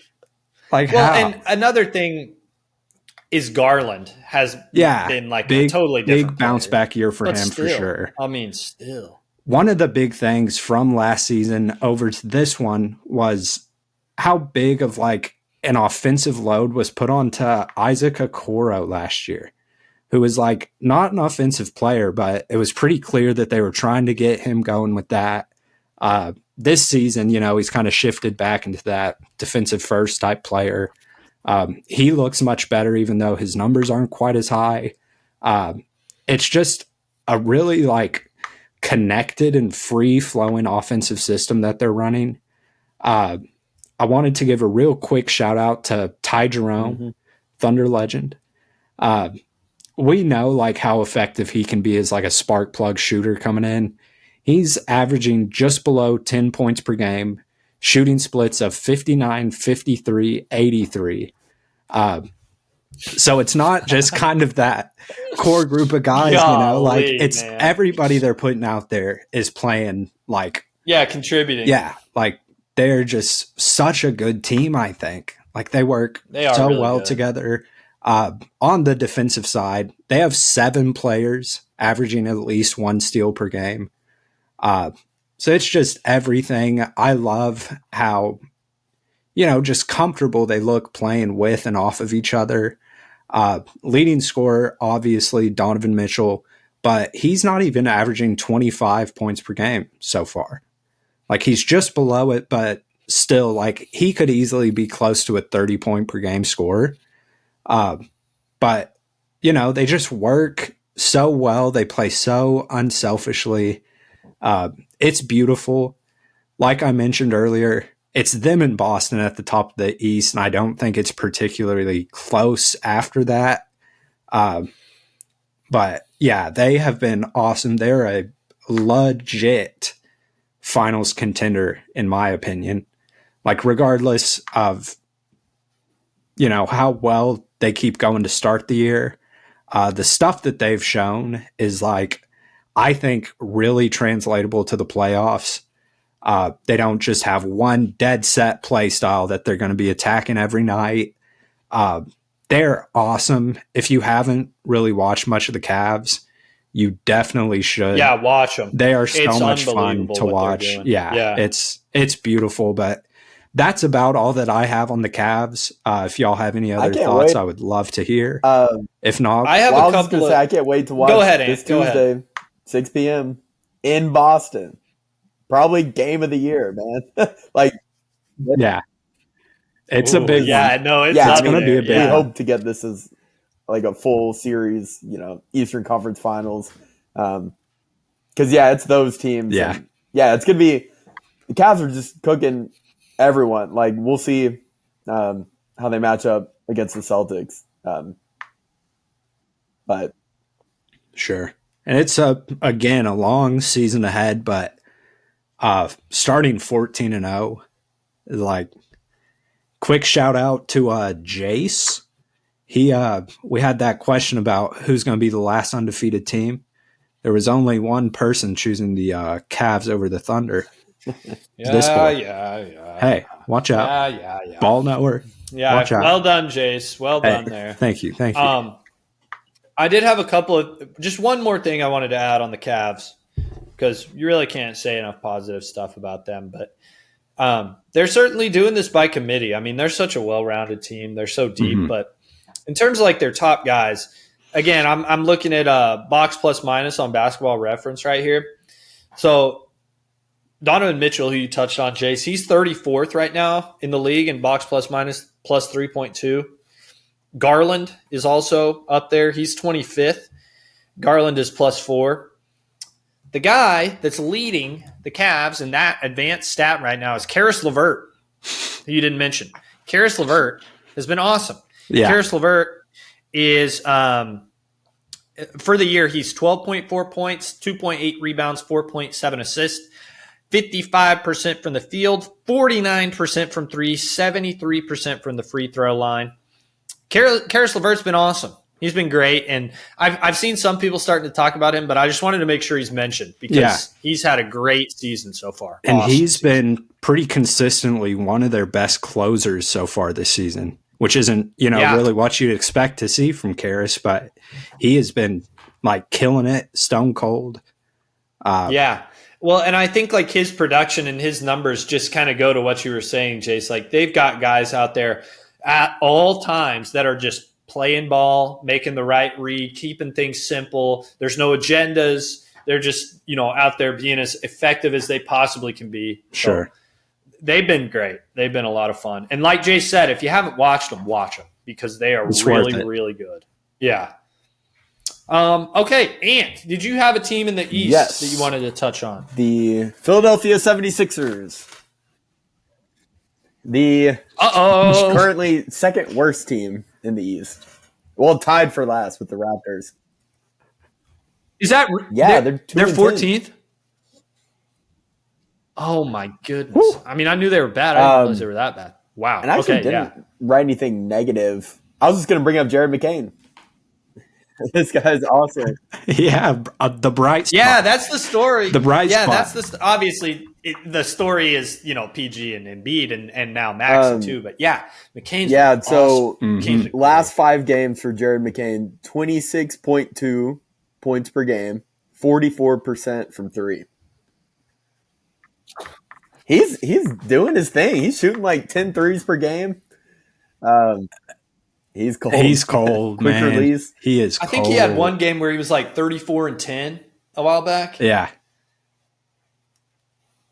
how? And another thing is Garland has been like a totally different big bounce back year for him still, for sure. I mean, still. One of the big things from last season over to this one was how big of like an offensive load was put onto Isaac Okoro last year, who was like not an offensive player, but it was pretty clear that they were trying to get him going with that. This season, he's kind of shifted back into that defensive first type player. He looks much better, even though his numbers aren't quite as high. It's just a really like connected and free flowing offensive system that they're running. I wanted to give a real quick shout out to Ty Jerome, Thunder legend. We know like how effective he can be as like a spark plug shooter coming in. He's averaging just below 10 points per game, shooting splits of 59, 53, 83. So it's not just kind of that core group of guys, like it's everybody they're putting out there is playing like, contributing. Yeah. Like they're just such a good team. I think like they work so really well together. On the defensive side, they have 7 players averaging at least 1 steal per game. So it's just everything. I love how, just comfortable they look playing with and off of each other. Leading scorer, obviously, Donovan Mitchell, but he's not even averaging 25 points per game so far. Like he's just below it, but still, like he could easily be close to a 30-point per game scorer. But, they just work so well. They play so unselfishly. It's beautiful. Like I mentioned earlier, it's them in Boston at the top of the East, and I don't think it's particularly close after that. But yeah, they have been awesome. They're legit finals contender, in my opinion. Like, regardless of, how well they keep going to start the year, the stuff that they've shown is, like, I think really translatable to the playoffs. They don't just have one dead set play style that they're going to be attacking every night. They're awesome. If you haven't really watched much of the Cavs, you definitely should. Yeah, watch them. They are so much fun to watch. Yeah, it's beautiful. But that's about all that I have on the Cavs. If y'all have any other thoughts, I would love to hear. If not, I have a couple. I can't wait to watch. Go ahead, this Ant. Tuesday, 6 p.m. in Boston. Probably game of the year, man. Yeah. It's a big one. Yeah, no, it's going to be a big We one. hope to get this as like a full series, Eastern Conference Finals. Because, it's those teams. Yeah. And, it's going to be – the Cavs are just cooking everyone. Like, we'll see how they match up against the Celtics. But – Sure. And it's, again, a long season ahead, but starting 14-0 is like – quick shout out to Jace. We had that question about who's going to be the last undefeated team. There was only one person choosing the Cavs over the Thunder. Yeah. Hey, watch out. Yeah. Ball knower. Yeah, watch out. Well done, Jace. Well done there. Thank you. I did have a couple of – just one more thing I wanted to add on the Cavs because you really can't say enough positive stuff about them, but they're certainly doing this by committee. I mean, they're such a well-rounded team. They're so deep, but in terms of like their top guys, again, I'm looking at box plus minus on Basketball Reference right here. So Donovan Mitchell, who you touched on, Jace, he's 34th right now in the league in box plus minus plus 3.2. Garland is also up there. He's 25th. Garland is plus 4. The guy that's leading the Cavs in that advanced stat right now is Karis LeVert, who you didn't mention. Karis LeVert has been awesome. Yeah. Karis LeVert is, for the year, he's 12.4 points, 2.8 rebounds, 4.7 assists, 55% from the field, 49% from three, 73% from the free throw line. Karis LeVert's been awesome. He's been great, and I've seen some people starting to talk about him, but I just wanted to make sure he's mentioned because he's had a great season so far. And he's been pretty consistently one of their best closers so far this season, which isn't, really what you'd expect to see from Karis, but he has been like killing it, stone cold. Well, and I think like his production and his numbers just kind of go to what you were saying, Jace. Like they've got guys out there at all times that are just playing ball, making the right read, keeping things simple. There's no agendas. They're just, out there being as effective as they possibly can be. Sure. So they've been great. They've been a lot of fun. And like Jay said, if you haven't watched them, watch them because they are really, really good. Yeah. Okay, Ant, did you have a team in the East that you wanted to touch on? The Philadelphia 76ers. The currently second worst team in the East. Well, tied for last with the Raptors. Is that they're 14th? Oh my goodness! Woo. I mean, I knew they were bad. I didn't realize they were that bad. Wow. And I actually didn't write anything negative. I was just going to bring up Jared McCain. This guy's awesome. Yeah, the bright spot. Yeah, that's the story. The bright spot. Yeah, that's obviously the story is PG and Embiid and now Max too. But yeah, McCain's so awesome. Last 5 games for Jared McCain, 26.2 points per game, 44% from 3. He's doing his thing. He's shooting like 10 threes per game. He's cold. He's cold, Quick man. release. He is cold. I think he had one game where he was like 34 and 10 a while back. Yeah.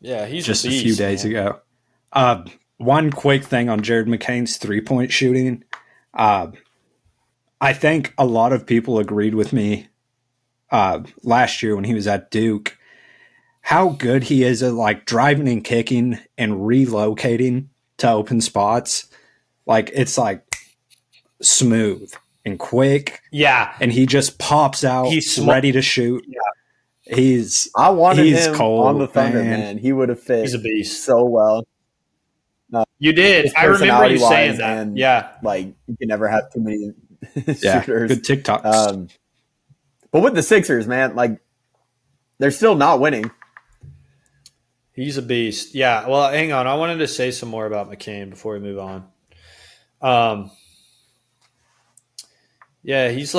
Yeah, he's just a few days ago. One quick thing on Jared McCain's 3-point shooting. I think a lot of people agreed with me last year when he was at Duke, how good he is at like driving and kicking and relocating to open spots. Like it's like smooth and quick. Yeah. And he just pops out. He's ready to shoot. Yeah. I wanted he's him cold, on the Thunder, man. He would have fit He's a beast. so well. You did. His I remember you saying personality-wise, that. and Yeah. like you can never have too many Yeah, shooters. good TikToks. But with the Sixers, man, like they're still not winning. He's a beast. Yeah. Well, hang on. I wanted to say some more about McCain before we move on. Yeah, he's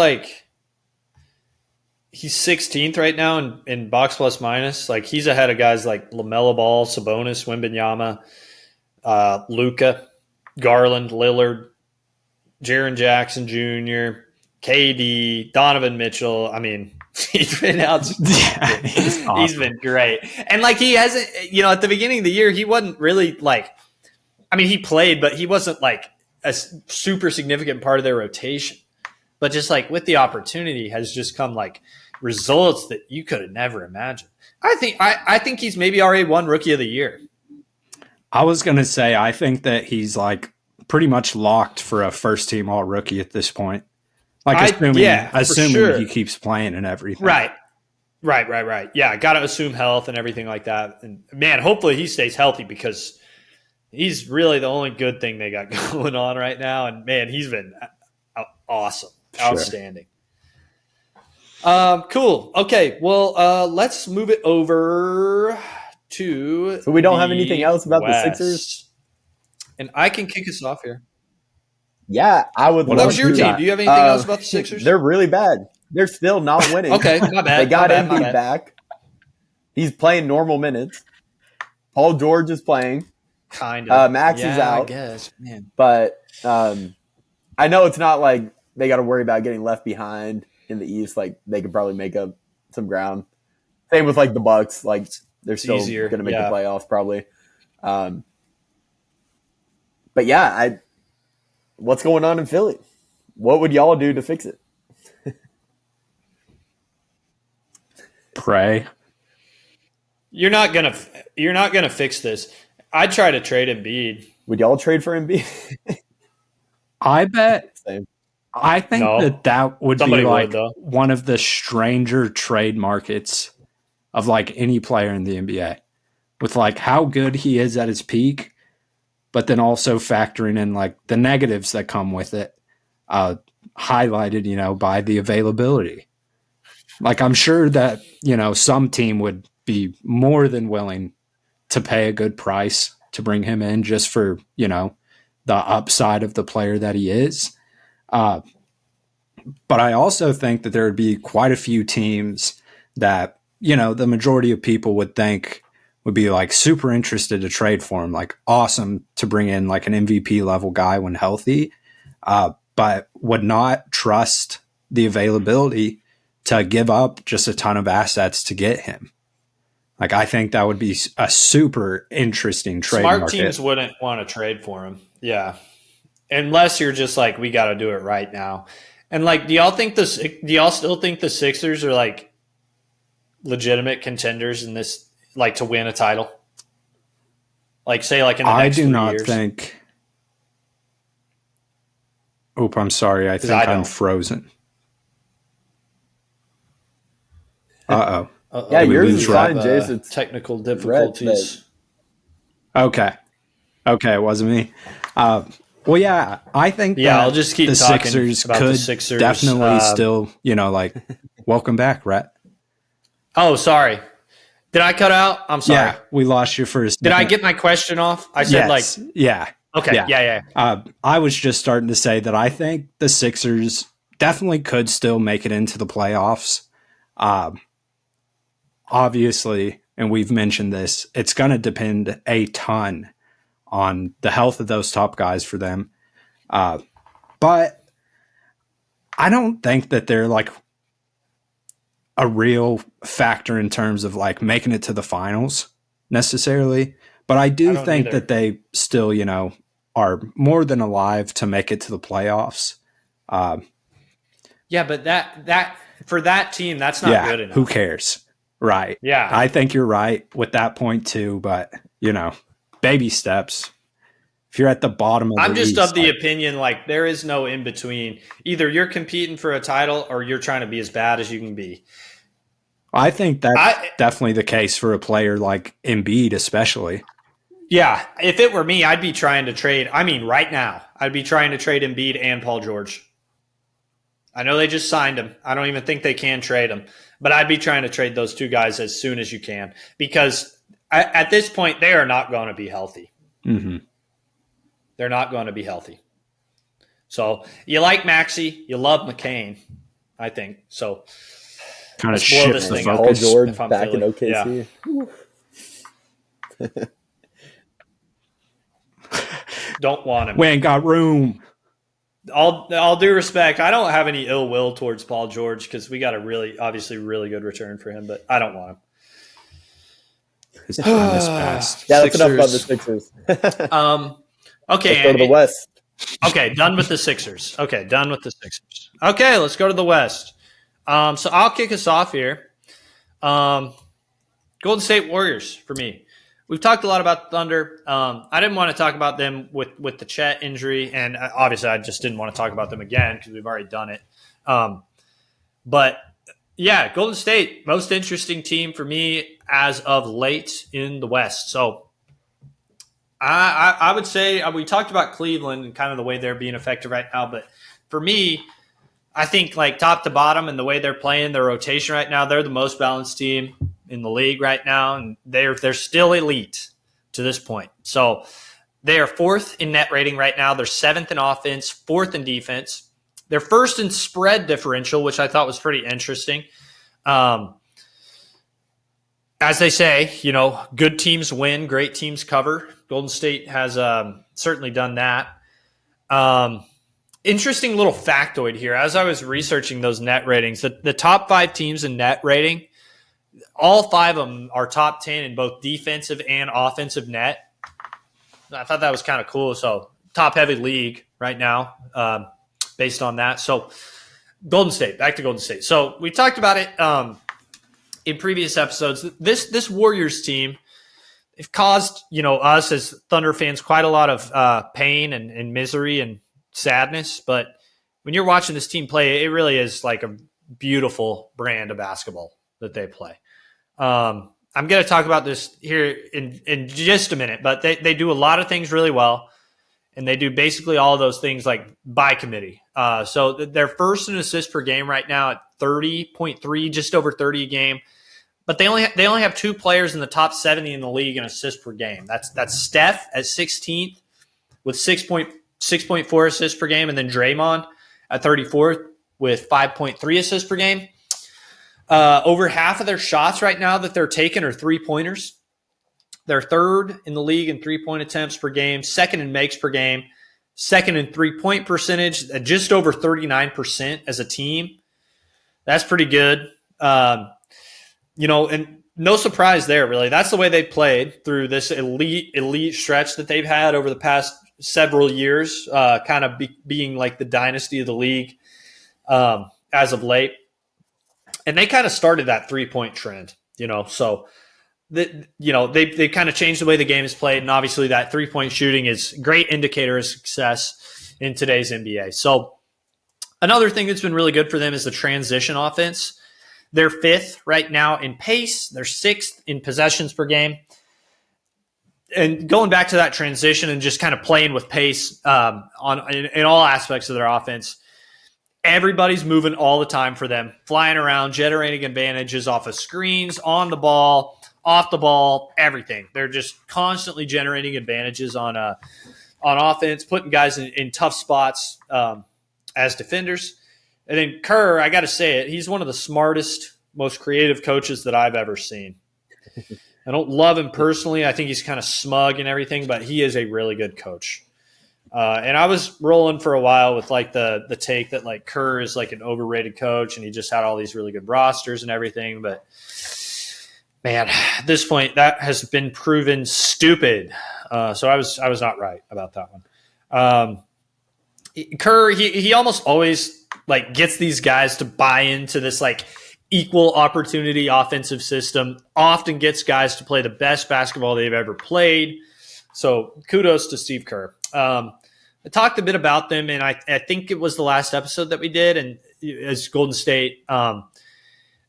16th right now in box plus minus. Like he's ahead of guys like LaMelo Ball, Sabonis, Wembanyama, Luka, Garland, Lillard, Jaren Jackson Jr., KD, Donovan Mitchell. I mean, he's been out. Yeah, He's been great. And like he hasn't, at the beginning of the year, he wasn't really he played, but he wasn't like a super significant part of their rotation. But just like with the opportunity has just come like results that you could have never imagined. I think he's maybe already won Rookie of the Year. I was going to say, I think that he's like pretty much locked for a first team all rookie at this point. Like assuming sure. he keeps playing and everything. Right. Yeah, got to assume health and everything like that. And man, hopefully he stays healthy because he's really the only good thing they got going on right now. And man, he's been awesome, outstanding. Cool. Okay, well, let's move it over to. So we don't have anything else about the Sixers, and I can kick us off here. Yeah, I would. What was your team? Do you have anything else about the Sixers? They're really bad. They're still not winning. Okay, not bad. They got Embiid back. He's playing normal minutes. Paul George is playing. Kind of. Max is out. I guess, man. But I know it's not like they got to worry about getting left behind in the East. Like they could probably make up some ground. Same with like the Bucks. Like they're still going to make the playoffs probably. But yeah, what's going on in Philly? What would y'all do to fix it? Pray. You're not gonna fix this. I'd try to trade Embiid. Would y'all trade for Embiid? I bet. Same. I think that would be like one of the stranger trade markets of like any player in the NBA, with like how good he is at his peak, but then also factoring in like the negatives that come with it, highlighted, by the availability. Like I'm sure that, some team would be more than willing to pay a good price to bring him in just for, the upside of the player that he is. But I also think that there would be quite a few teams that, the majority of people would think would be like super interested to trade for him, like awesome to bring in like an MVP level guy when healthy, but would not trust the availability to give up just a ton of assets to get him. Like, I think that would be a super interesting trade Smart market. teams wouldn't want to trade for him. Yeah. Unless you're just like, we got to do it right now. And like, do y'all still think the Sixers are like legitimate contenders in this, like to win a title? Like say like in the next 2 years? I do not think. Oop, I'm sorry. I think I'm frozen. Uh-oh. Yeah, yours is fine, Jace. It's technical difficulties. Okay, it wasn't me. Well, yeah, I think I'll just keep the talking Sixers about could the Sixers. Definitely still, like, welcome back, Rhett. Oh, sorry. Did I cut out? I'm sorry. Yeah, we lost you for a second. Did I get my question off? I said yeah. Okay, yeah. I was just starting to say that I think the Sixers definitely could still make it into the playoffs. Obviously, and we've mentioned this, it's going to depend a ton on the health of those top guys for them. But I don't think that they're like a real factor in terms of like making it to the finals necessarily. But I do think that they still, are more than alive to make it to the playoffs. Yeah, but that for that team, that's not good enough. Who cares? Right. Yeah. I think you're right with that point too, but baby steps. If you're at the bottom of I'm just of the opinion, like there is no in between. Either you're competing for a title or you're trying to be as bad as you can be. I think that's definitely the case for a player like Embiid, especially. Yeah, if it were me, I'd be trying to trade. I mean, right now, I'd be trying to trade Embiid and Paul George. I know they just signed him. I don't even think they can trade him, but I'd be trying to trade those two guys as soon as you can because at this point, they are not going to be healthy. Mm-hmm. They're not going to be healthy. So you like Maxey, you love McCain, I think. So kind of let's blow shift this the thing out. Paul focus. George if I'm back in feeling- OKC. Don't want him. We ain't got room. All due respect, I don't have any ill will towards Paul George because we got a obviously really good return for him, but I don't want him. His time is past. Yeah, that's enough about the Sixers. Sixers. Okay, Let's go to the West. Okay, done with the Sixers. Okay, let's go to the West. So I'll kick us off here. Golden State Warriors for me. We've talked a lot about Thunder. I didn't want to talk about them with the Chet injury, and obviously I just didn't want to talk about them again because we've already done it. But yeah, Golden State, most interesting team for me as of late in the West. So I would say we talked about Cleveland and kind of the way they're being effective right now, but for me, I think like top to bottom and the way they're playing their rotation right now, they're the most balanced team in the league right now, and they're still elite to this point. So they are fourth in net rating right now. They're seventh in offense, fourth in defense. They're first in spread differential, which I thought was pretty interesting. As they say, good teams win, great teams cover. Golden State has certainly done that. Interesting little factoid here. As I was researching those net ratings, the top 5 teams in net rating, all 5 of them are top 10 in both defensive and offensive net. I thought that was kind of cool. So top-heavy league right now based on that. So Golden State, back to Golden State. So we talked about it in previous episodes. This Warriors team, they've caused us as Thunder fans quite a lot of pain and misery and sadness. But when you're watching this team play, it really is like a beautiful brand of basketball that they play. I'm going to talk about this here in just a minute, but they do a lot of things really well, and they do basically all of those things like by committee. So they're first in assists per game right now at 30.3, just over 30 a game. But they only have 2 players in the top 70 in the league in assists per game. That's Steph at 16th with 6.4 assists per game, and then Draymond at 34th with 5.3 assists per game. Over half of their shots right now that they're taking are 3-pointers. They're third in the league in 3-point attempts per game, second in makes per game, second in 3-point percentage, at just over 39% as a team. That's pretty good. And no surprise there, really. That's the way they played through this elite stretch that they've had over the past several years, kind of being like the dynasty of the league as of late. And they kind of started that 3-point trend, so they kind of changed the way the game is played. And obviously that 3-point shooting is a great indicator of success in today's NBA. So another thing that's been really good for them is the transition offense. They're 5th right now in pace. They're 6th in possessions per game. And going back to that transition and just kind of playing with pace in all aspects of their offense, everybody's moving all the time for them, flying around, generating advantages off of screens, on the ball, off the ball, everything. They're just constantly generating advantages on offense, putting guys in tough spots as defenders. And then Kerr, I got to say it, he's one of the smartest, most creative coaches that I've ever seen. I don't love him personally. I think he's kind of smug and everything, but he is a really good coach. And I was rolling for a while with like the take that like Kerr is like an overrated coach and he just had all these really good rosters and everything. But man, at this point that has been proven stupid. So I was not right about that one. Kerr, he almost always like gets these guys to buy into this like equal opportunity offensive system, often gets guys to play the best basketball they've ever played. So kudos to Steve Kerr. I talked a bit about them, and I think it was the last episode that we did, and as Golden State,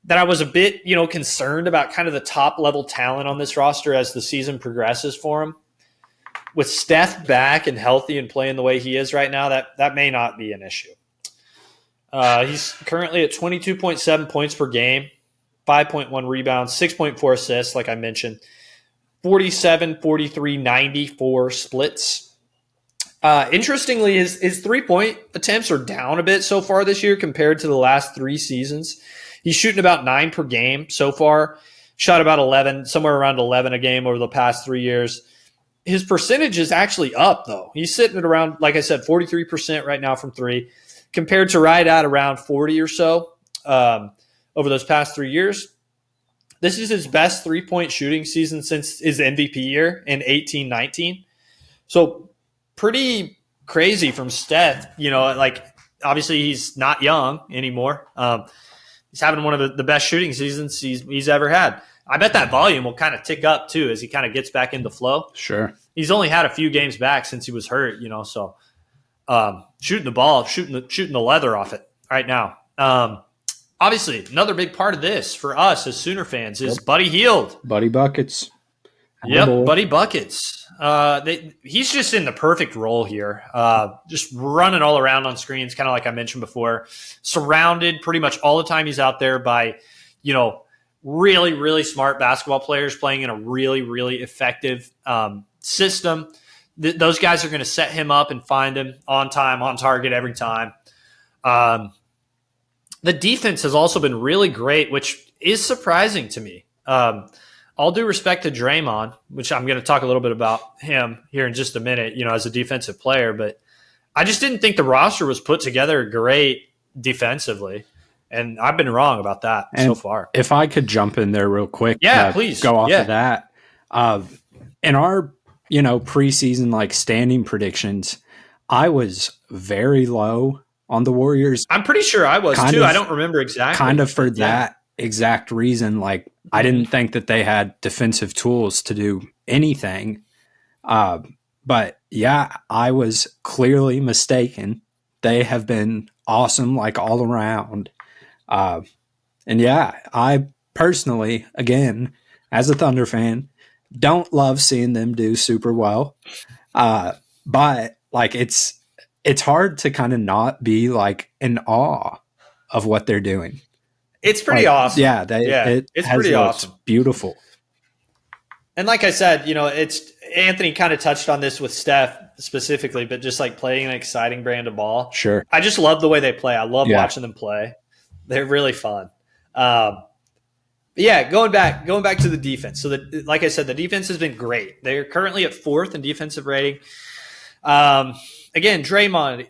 that I was a bit, concerned about kind of the top level talent on this roster as the season progresses for him. With Steph back and healthy and playing the way he is right now, that may not be an issue. He's currently at 22.7 points per game, 5.1 rebounds, 6.4 assists, like I mentioned, 47, 43, 94 splits. Interestingly, his 3-point attempts are down a bit so far this year compared to the last 3 seasons. He's shooting about 9 per game so far, shot about 11, somewhere around 11 a game over the past 3 years. His percentage is actually up, though. He's sitting at around, like I said, 43% right now from 3, compared to right at around 40 or so over those past 3 years. This is his best 3-point shooting season since his MVP year in 18-19. So pretty crazy from Steph. Obviously he's not young anymore. He's having one of the best shooting seasons he's ever had. I bet that volume will kind of tick up too as he kind of gets back into flow. Sure. He's only had a few games back since he was hurt, so shooting the ball, shooting the leather off it right now. Obviously, another big part of this for us as Sooner fans is Buddy Hield. Buddy Buckets. Yep, Buddy Buckets. He's just in the perfect role here. Just running all around on screens, kind of like I mentioned before. Surrounded pretty much all the time he's out there by, really, really smart basketball players playing in a really, really effective system. Those guys are going to set him up and find him on time, on target every time. The defense has also been really great, which is surprising to me. All due respect to Draymond, which I'm going to talk a little bit about him here in just a minute, as a defensive player, but I just didn't think the roster was put together great defensively. And I've been wrong about that so far. If I could jump in there real quick. Please. Go off of that. In our, preseason standing predictions, I was very low on the Warriors. I'm pretty sure I was too. I don't remember exactly. Kind of for that exact reason. I didn't think that they had defensive tools to do anything. But yeah, I was clearly mistaken. They have been awesome, all around. And yeah, I personally, again, as a Thunder fan, don't love seeing them do super well. But it's hard to kind of not be in awe of what they're doing. It's pretty awesome. Yeah, it's pretty awesome. Beautiful. And like I said, it's Anthony kind of touched on this with Steph specifically, but just playing an exciting brand of ball. Sure. I just love the way they play. I love watching them play. They're really fun. Going back to the defense. So, like I said, the defense has been great. They're currently at 4th in defensive rating. Again, Draymond,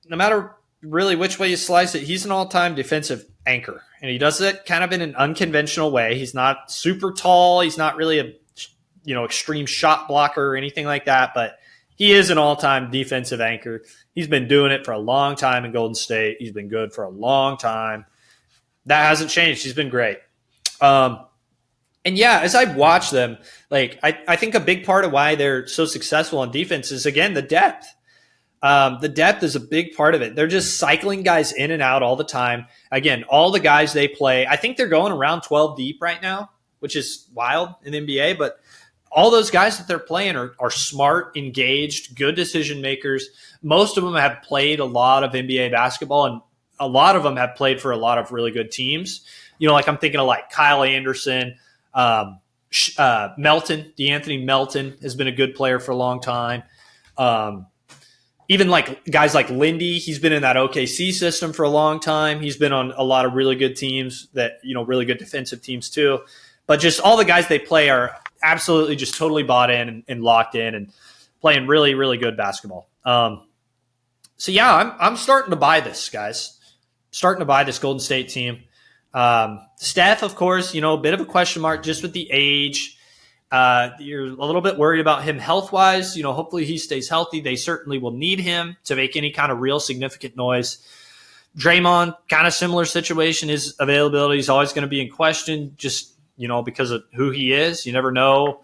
no matter really which way you slice it, he's an all-time defensive anchor. And he does it kind of in an unconventional way. He's not super tall. He's not really a extreme shot blocker or anything like that, but he is an all-time defensive anchor. He's been doing it for a long time in Golden State. He's been good for a long time. That hasn't changed. He's been great. And yeah, as I watch them, I think a big part of why they're so successful on defense is, again, the depth. The depth is a big part of it. They're just cycling guys in and out all the time. Again, all the guys they play, I think they're going around 12 deep right now, which is wild in the NBA, but all those guys that they're playing are smart, engaged, good decision makers. Most of them have played a lot of NBA basketball, and a lot of them have played for a lot of really good teams. I'm thinking of Kyle Anderson, Melton, DeAnthony Melton has been a good player for a long time. Even guys like Lindy, he's been in that OKC system for a long time. He's been on a lot of really good teams that, really good defensive teams too. But just all the guys they play are absolutely just totally bought in and locked in and playing really, really good basketball. So yeah, I'm starting to buy this, guys. Starting to buy this Golden State team. Steph, of course, a bit of a question mark just with the age. You're a little bit worried about him health-wise. Hopefully he stays healthy. They certainly will need him to make any kind of real significant noise. Draymond, kind of similar situation. His availability is always going to be in question just, because of who he is. You never know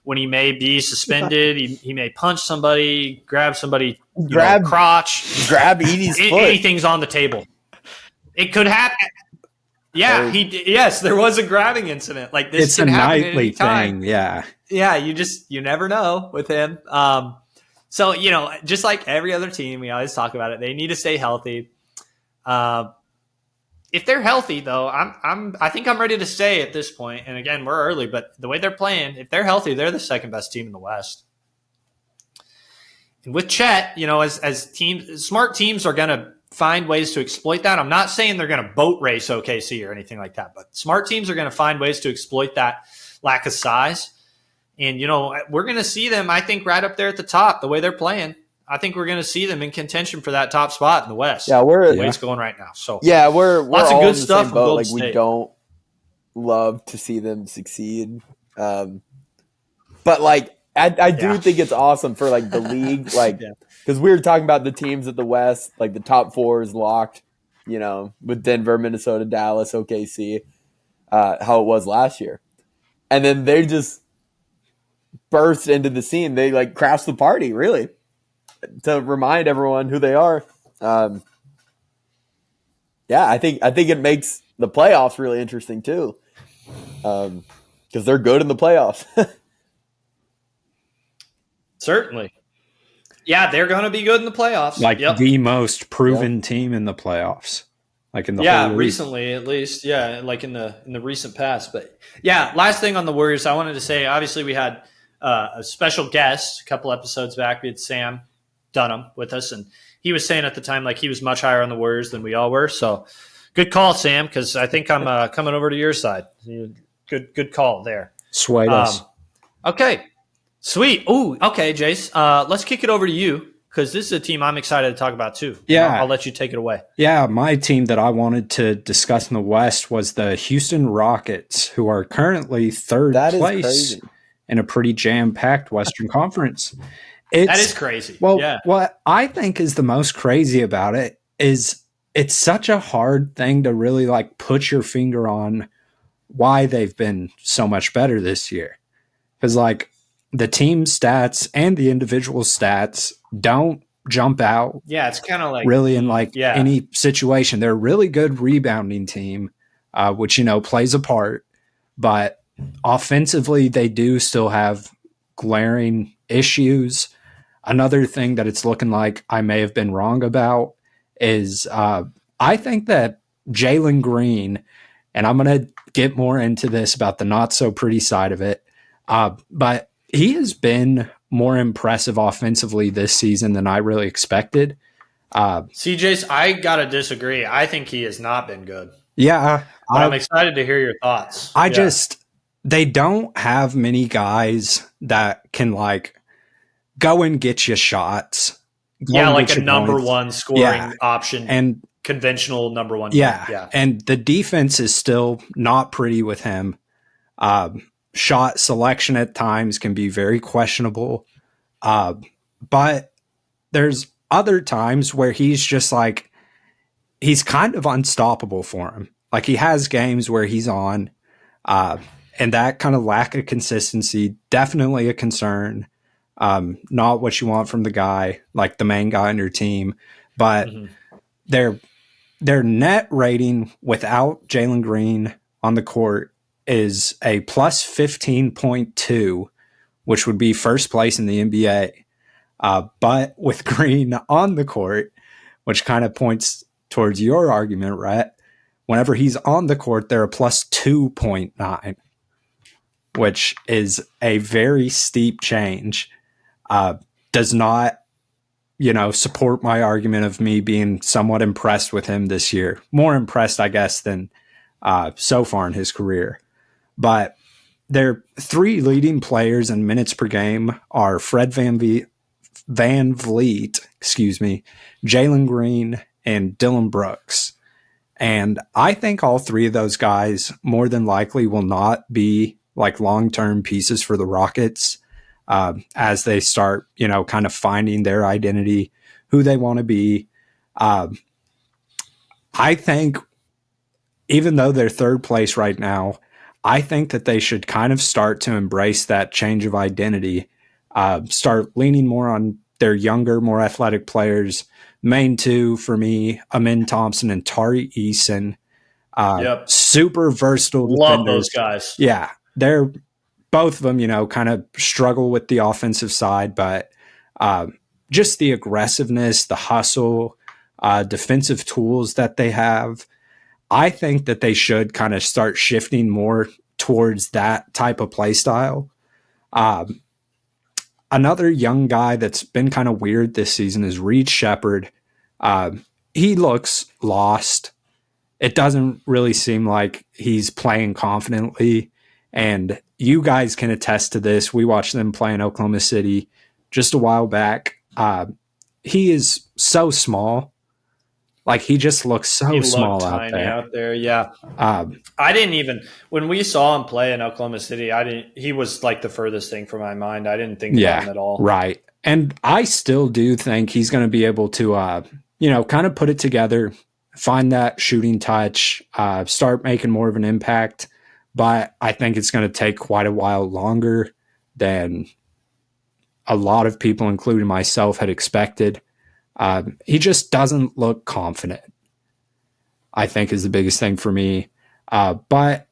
when he may be suspended. He may punch somebody, grab somebody, crotch. Grab Edie's foot. Anything's on the table. It could happen. Yeah, yes, there was a grabbing incident. Like this It's a can happen at nightly any time. thing. Yeah. Yeah, you never know with him. So just like every other team, we always talk about it. They need to stay healthy. If they're healthy, though, I think I'm ready to say at this point. And again, we're early, but the way they're playing, if they're healthy, they're the second best team in the West. And with Chet, as teams, smart teams are going to find ways to exploit that. I'm not saying they're going to boat race OKC or anything like that, but smart teams are going to find ways to exploit that lack of size. And, we're going to see them, I think, right up there at the top, the way they're playing. I think we're going to see them in contention for that top spot in the West. Yeah, the way it's going right now. So we're lots all of good in the stuff same from boat. Golden Like we State. don't love to see them succeed, but like I do think it's awesome for like the league, like because we were talking about the teams at the West, like the top four is locked, with Denver, Minnesota, Dallas, OKC, how it was last year, and then they just burst into the scene. They like crashed the party, really, to remind everyone who they are. I think it makes the playoffs really interesting too, because they're good in the playoffs. Certainly. Yeah, they're going to be good in the playoffs. Like the most proven team in the playoffs. Like in the whole league. Recently at least. Yeah, like in the recent past. But yeah, last thing on the Warriors, I wanted to say, obviously we had a special guest a couple episodes back. We had Sam Dunham with us, and he was saying at the time like he was much higher on the Warriors than we all were. So good call, Sam, because I think I'm coming over to your side. Good call there. Swayed us. Okay. Sweet. Oh, okay, Jace. Let's kick it over to you because this is a team I'm excited to talk about too. Yeah. I'll let you take it away. Yeah, my team that I wanted to discuss in the West was the Houston Rockets, who are currently third place in a pretty jam-packed Western Conference. That is crazy. Well, what I think is the most crazy about it is it's such a hard thing to really like put your finger on why they've been so much better this year. Because like the team stats and the individual stats don't jump out. Yeah, it's kind of like really in like any situation. They're a really good rebounding team, which, plays a part. But offensively, they do still have glaring issues. Another thing that it's looking like I may have been wrong about is I think that Jalen Green, and I'm going to get more into this about the not so pretty side of it, but he has been more impressive offensively this season than I really expected. CJ's, I got to disagree. I think he has not been good. Yeah. I'm excited to hear your thoughts. They don't have many guys that can like go and get you shots. Like a number one scoring option and conventional number one. Yeah. And the defense is still not pretty with him. Shot selection at times can be very questionable. But there's other times where he's just like, he's kind of unstoppable for him. Like he has games where he's on, and that kind of lack of consistency, definitely a concern. Not what you want from the guy, like the main guy on your team, but their net rating without Jalen Green on the court is a plus 15.2, which would be first place in the NBA. But with Green on the court, which kind of points towards your argument, Rhett, whenever he's on the court, they're a plus 2.9, which is a very steep change. Does not, support my argument of me being somewhat impressed with him this year. More impressed, I guess, than so far in his career. But their three leading players in minutes per game are Fred Van Vliet, Jalen Green, and Dylan Brooks. And I think all three of those guys more than likely will not be like long-term pieces for the Rockets as they start, kind of finding their identity, who they want to be. I think even though they're third place right now, I think that they should kind of start to embrace that change of identity, start leaning more on their younger, more athletic players. Main two for me, Amin Thompson and Tari Eason. Yep. Super versatile Love defenders. those guys. Yeah, they're both of them, kind of struggle with the offensive side, but just the aggressiveness, the hustle, defensive tools that they have. I think that they should kind of start shifting more towards that type of play style. Another young guy that's been kind of weird this season is Reed Shepherd. He looks lost. It doesn't really seem like he's playing confidently. And you guys can attest to this. We watched them play in Oklahoma City just a while back. He is so small. Like, he just looks so small out there. Yeah. I didn't even, when we saw him play in Oklahoma City, he was like the furthest thing from my mind. I didn't think about him at all. Right. And I still do think he's going to be able to, kind of put it together, find that shooting touch, start making more of an impact. But I think it's going to take quite a while longer than a lot of people, including myself, had expected. He just doesn't look confident, I think, is the biggest thing for me. But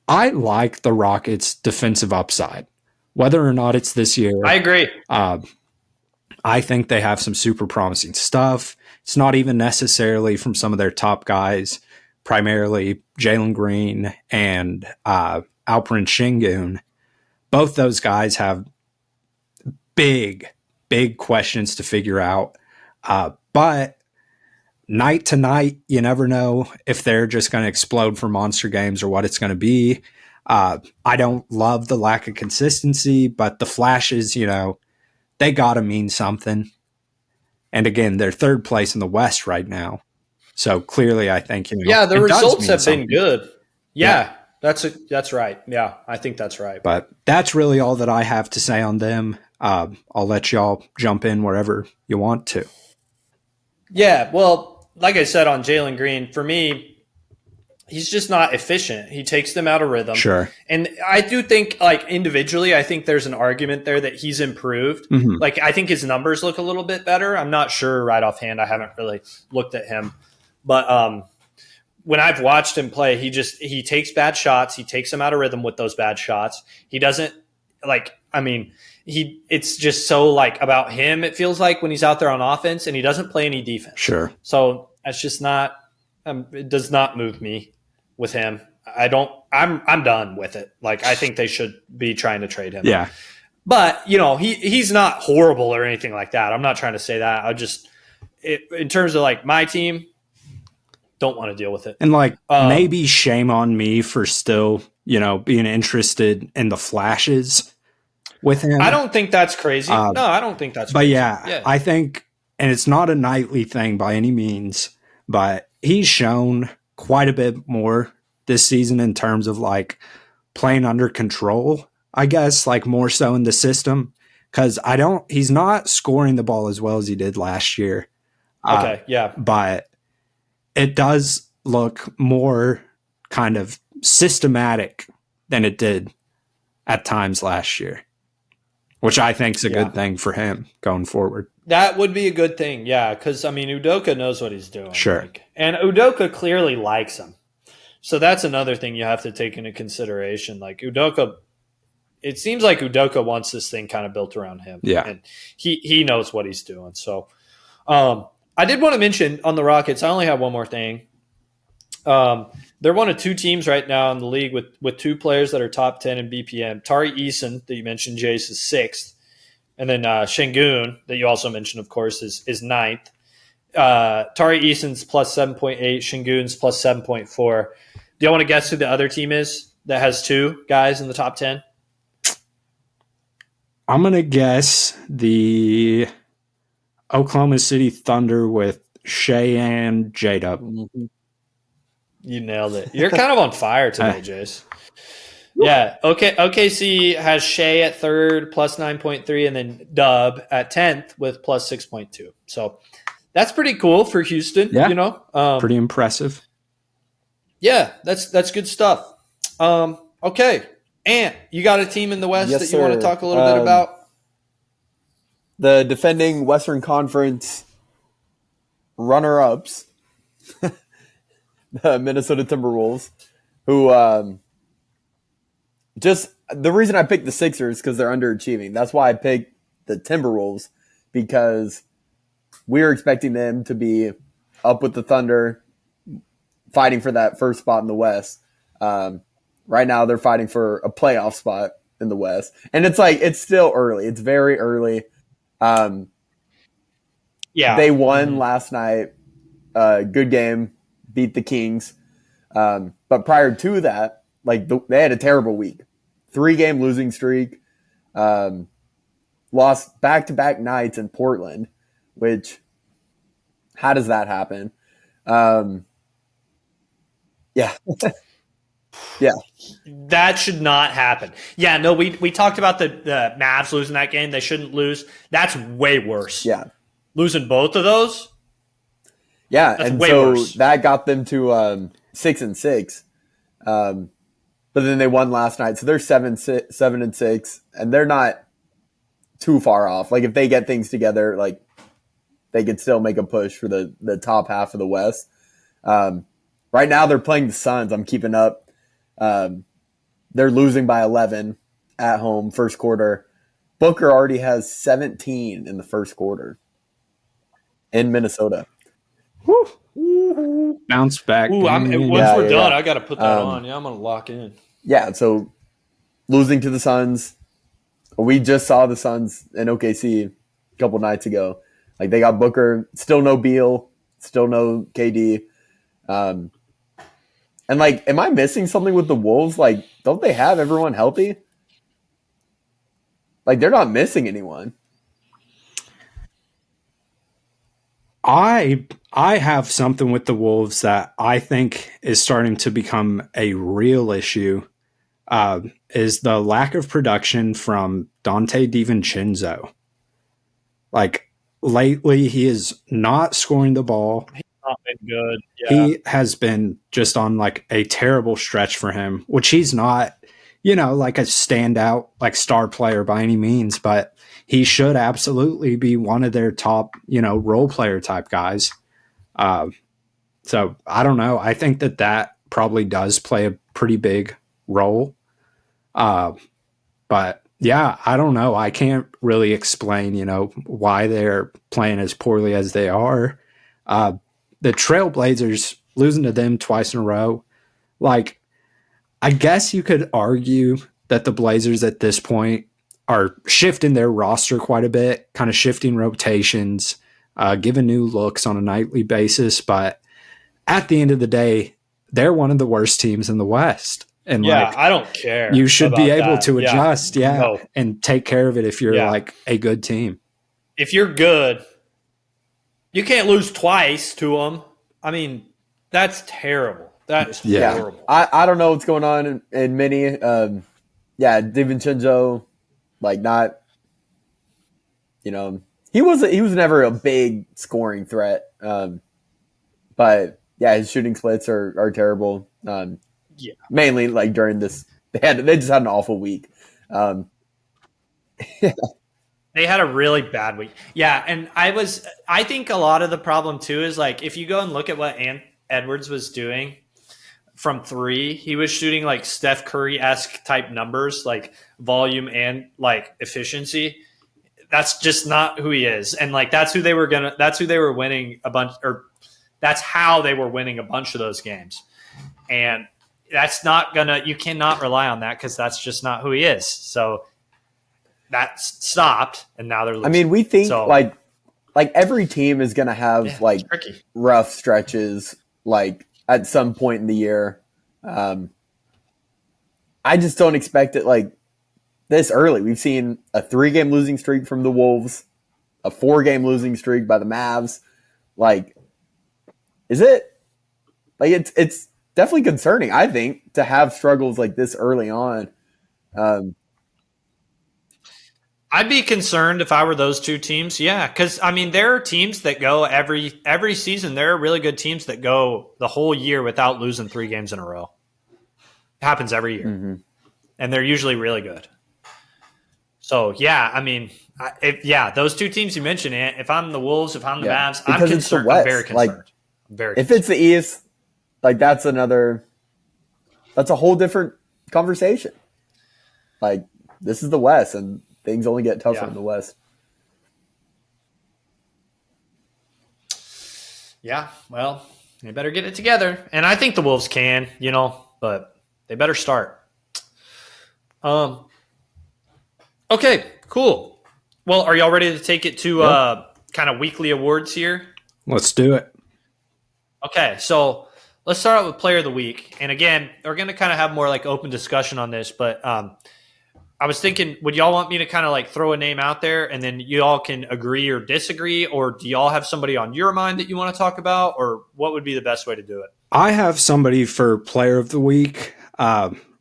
I like the Rockets' defensive upside, whether or not it's this year. I agree. I think they have some super promising stuff. It's not even necessarily from some of their top guys, primarily Jalen Green and Alperen Şengün. Both those guys have big questions to figure out. But night to night, you never know if they're just going to explode for monster games or what it's going to be. I don't love the lack of consistency, but the flashes, they got to mean something. And again, they're third place in the West right now. So clearly, I think, the results have been good. Yeah. That's right. Yeah, I think that's right. But that's really all that I have to say on them. I'll let y'all jump in wherever you want to. Yeah, well, like I said on Jalen Green, for me, he's just not efficient. He takes them out of rhythm. Sure. And I do think, like, individually, I think there's an argument there that he's improved. Mm-hmm. Like, I think his numbers look a little bit better. I'm not sure right offhand. I haven't really looked at him. But when I've watched him play, he takes bad shots. He takes them out of rhythm with those bad shots. He doesn't, it's just so, like, about him, it feels like, when he's out there on offense, and he doesn't play any defense. Sure. So that's just not it does not move me with him. I'm done with it. Like, I think they should be trying to trade him. Yeah. But, he's not horrible or anything like that. I'm not trying to say that. In terms of, like, my team, don't want to deal with it. And, like, maybe shame on me for still, being interested in the flashes with him. I don't think that's crazy. No, I don't think that's crazy. But yeah, I think, and it's not a nightly thing by any means, but he's shown quite a bit more this season in terms of, like, playing under control, I guess, like, more so in the system. Because he's not scoring the ball as well as he did last year. Okay, yeah. But it does look more kind of systematic than it did at times last year, which I think is a good thing for him going forward. That would be a good thing, yeah, because, Udoka knows what he's doing. Sure. And Udoka clearly likes him. So that's another thing you have to take into consideration. Like, Udoka, it seems like Udoka wants this thing kind of built around him. Yeah. And he knows what he's doing. So I did want to mention on the Rockets, I only have one more thing. They're one of two teams right now in the league with two players that are top 10 in BPM. Tari Eason, that you mentioned, Jace, is 6th. And then Şengün, that you also mentioned, of course, is 9th. Tari Eason's plus 7.8, Şengün's plus 7.4. Do you want to guess who the other team is that has two guys in the top 10? I'm going to guess the Oklahoma City Thunder with Shea and J-Dub. You nailed it. You're kind of on fire today, Jace. Yeah. Okay. OKC has Shea at 3rd, plus 9.3, and then Dub at 10th with plus 6.2. So that's pretty cool for Houston. Yeah. Pretty impressive. Yeah, that's good stuff. Okay. Ant, you got a team in the West that you want to talk a little bit about? The defending Western Conference runner-ups the Minnesota Timberwolves, who just the reason I picked the Sixers because they're underachieving. That's why I picked the Timberwolves, because we were expecting them to be up with the Thunder, fighting for that first spot in the West. Right now, they're fighting for a playoff spot in the West, and it's still early. It's very early. They won last night. Good game, beat the Kings. But prior to that, they had a terrible week. 3-game losing streak. Lost back-to-back nights in Portland, which, how does that happen? Yeah. Yeah. That should not happen. Yeah, no, we talked about the Mavs losing that game. They shouldn't lose. That's way worse. Yeah. Losing both of those? Yeah, that's and way so worse. That got them to 6-6. But then they won last night, so they're 7-6, and they're not too far off. If they get things together, they could still make a push for the top half of the West. Right now, they're playing the Suns. I'm keeping up. They're losing by 11 at home, first quarter. Booker already has 17 in the first quarter in Minnesota. Woo. Bounce back. Once we're done, I got to put that on. Yeah, I'm going to lock in. Yeah, so losing to the Suns. We just saw the Suns in OKC a couple nights ago. They got Booker, still no Beal, still no KD. And am I missing something with the Wolves? Don't they have everyone healthy? They're not missing anyone. I have something with the Wolves that I think is starting to become a real issue. Is the lack of production from Dante DiVincenzo. Lately, he is not scoring the ball. He's not been good. Yeah. He has been just on a terrible stretch for him, which he's not, a standout, star player by any means, but he should absolutely be one of their top, role player type guys. So I don't know. I think that probably does play a pretty big role. But yeah, I don't know. I can't really explain, why they're playing as poorly as they are. The Trailblazers, losing to them twice in a row. I guess you could argue that the Blazers at this point are shifting their roster quite a bit, kind of shifting rotations, giving new looks on a nightly basis. But at the end of the day, they're one of the worst teams in the West. And I don't care. You should be able to adjust, and take care of it if you're a good team. If you're good, you can't lose twice to them. I mean, that's terrible. That's horrible. I don't know what's going on in many. DiVincenzo, not, he was never a big scoring threat. But yeah, his shooting splits are terrible. Mainly during this, they just had an awful week. They had a really bad week. Yeah, and I think a lot of the problem too is if you go and look at what Edwards was doing from 3, he was shooting Steph Curry-esque type numbers, volume and efficiency. That's just not who he is. And that's who they were winning a bunch, or that's how they were winning a bunch of those games. And that's not you cannot rely on that, because that's just not who he is. So that stopped, and now they're losing. I mean, we think every team is gonna have rough stretches at some point in the year. I just don't expect it this early. We've seen a 3-game losing streak from the Wolves, a 4-game losing streak by the Mavs. Is it it's definitely concerning, I think, to have struggles like this early on. I'd be concerned if I were those two teams. Yeah, because there are teams that go every season. There are really good teams that go the whole year without losing 3 games in a row. It happens every year, and they're usually really good. So yeah, those two teams you mentioned. If I'm the Wolves, if I'm the Mavs, I'm concerned. I'm very concerned. If it's the East, like that's a whole different conversation. Like this is the West, and things only get tougher in the West. Yeah, well, they better get it together. And I think the Wolves can, but they better start. Okay, cool. Well, are y'all ready to take it to kind of weekly awards here? Let's do it. Okay, so let's start out with Player of the Week. And again, we're going to kind of have more like open discussion on this, but I was thinking, would y'all want me to kind of like throw a name out there and then you all can agree or disagree? Or do y'all have somebody on your mind that you want to talk about? Or what would be the best way to do it? I have somebody for Player of the Week.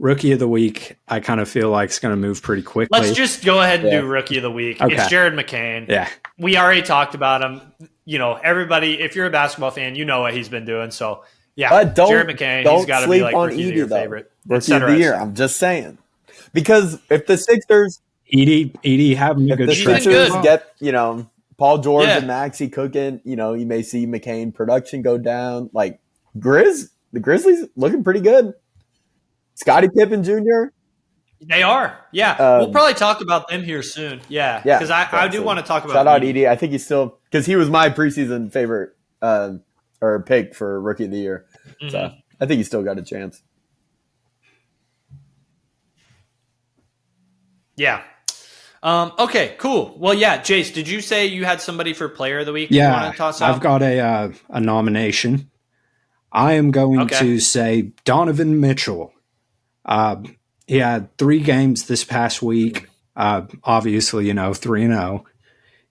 Rookie of the Week, I kind of feel like it's going to move pretty quickly. Let's just go ahead and do Rookie of the Week. Okay. It's Jared McCain. Yeah. We already talked about him. Everybody, if you're a basketball fan, you know what he's been doing. So, yeah, Jared McCain, he's got to be like Rookie of the favorite. Rookie of the year, I'm just saying. Because if the Sixers Edie having a good stretch. Sixers get, Paul George and Maxey cooking, you may see McCain production go down. Like the Grizzlies looking pretty good. Scottie Pippen Jr. They are. Yeah. We'll probably talk about them here soon. Yeah. Because I do want to talk about Shout out Edie. I think he's still – because he was my preseason favorite or pick for Rookie of the Year. Mm-hmm. So I think he's still got a chance. Yeah. Okay, cool. Well, yeah, Jace, did you say you had somebody for Player of the Week? Yeah, you want to toss out? I've got a nomination. I am going to say Donovan Mitchell. He had 3 games this past week. Obviously, 3-0.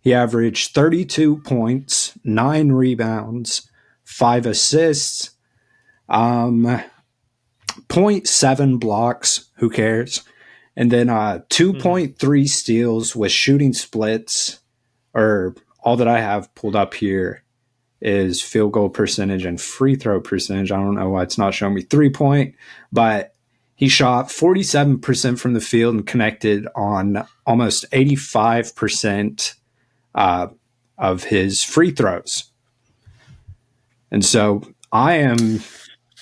He averaged 32 points, 9 rebounds, 5 assists, 0.7 blocks. Who cares? And then 2.3 steals with shooting splits, or all that I have pulled up here is field goal percentage and free throw percentage. I don't know why it's not showing me 3-point, but he shot 47% from the field and connected on almost 85% of his free throws. And so I'm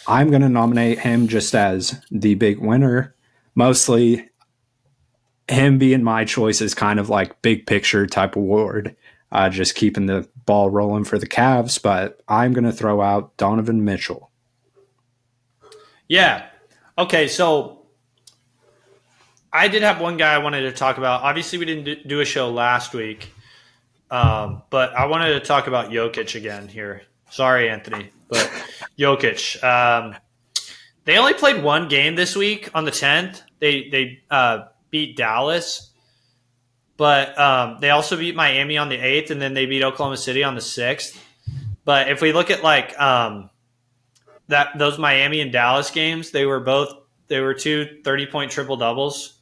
going to nominate him just as the big winner. Mostly him being my choice is kind of like big picture type award, just keeping the ball rolling for the Cavs. But I'm going to throw out Donovan Mitchell. Yeah. Okay, so I did have one guy I wanted to talk about. Obviously, we didn't do a show last week, but I wanted to talk about Jokic again here. Sorry, Anthony, but Jokic. They only played 1 game this week on the 10th. They beat Dallas, but they also beat Miami on the 8th, and then they beat Oklahoma City on the 6th. But if we look at those Miami and Dallas games, they were 2 30-point triple doubles.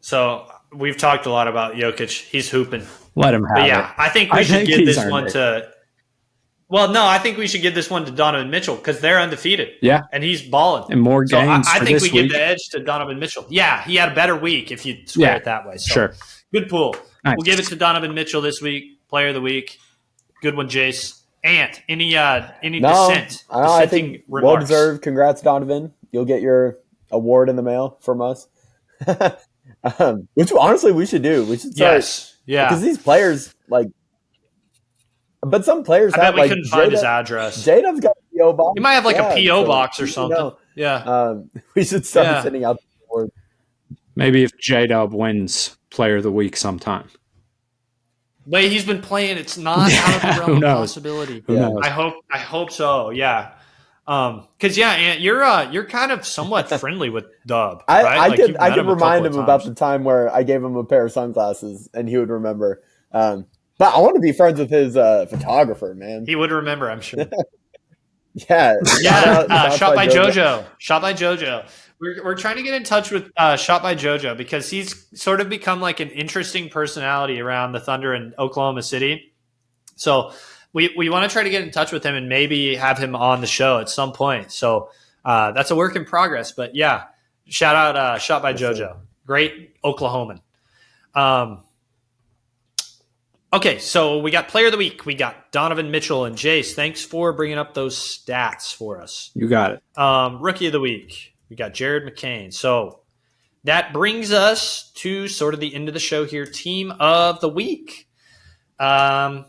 So we've talked a lot about Jokic. He's hooping. Let him have it. I think we should give this one to. Well, no, I think we should give this one to Donovan Mitchell because they're undefeated. Yeah, and he's balling. And more games. I think we give the edge to Donovan Mitchell. Yeah, he had a better week if you swear it that way. So, sure. Good pool. Nice. We'll give it to Donovan Mitchell this week, Player of the Week. Good one, Jace. Ant, any dissent? I think well deserved. Congrats, Donovan. You'll get your award in the mail from us. Which honestly we should do. We should start. Yes. Yeah. Because these players but some players I bet we couldn't find his address. J-Dub's got a P.O. box. He might have a P.O. box or something. Yeah. We should start sending out the award. Maybe if J-Dub wins Player of the Week sometime. Way he's been playing, it's not out of the realm of possibility. Who knows? I hope so. Yeah. Because Ant, you're kind of somewhat friendly with Dub. Right? I could remind him about the time where I gave him a pair of sunglasses, and he would remember. But I want to be friends with his photographer, man. He would remember, I'm sure. Yeah. Shot by JoJo. We're trying to get in touch with Shot by JoJo because he's sort of become like an interesting personality around the Thunder in Oklahoma City. So we want to try to get in touch with him and maybe have him on the show at some point. So that's a work in progress. But yeah, shout out Shot by JoJo. Great Oklahoman. Okay, so we got player of the week. We got Donovan Mitchell and Jace. Thanks for bringing up those stats for us. You got it. Rookie of the week. We got Jared McCain. So that brings us to sort of the end of the show here. Team of the week. Jace,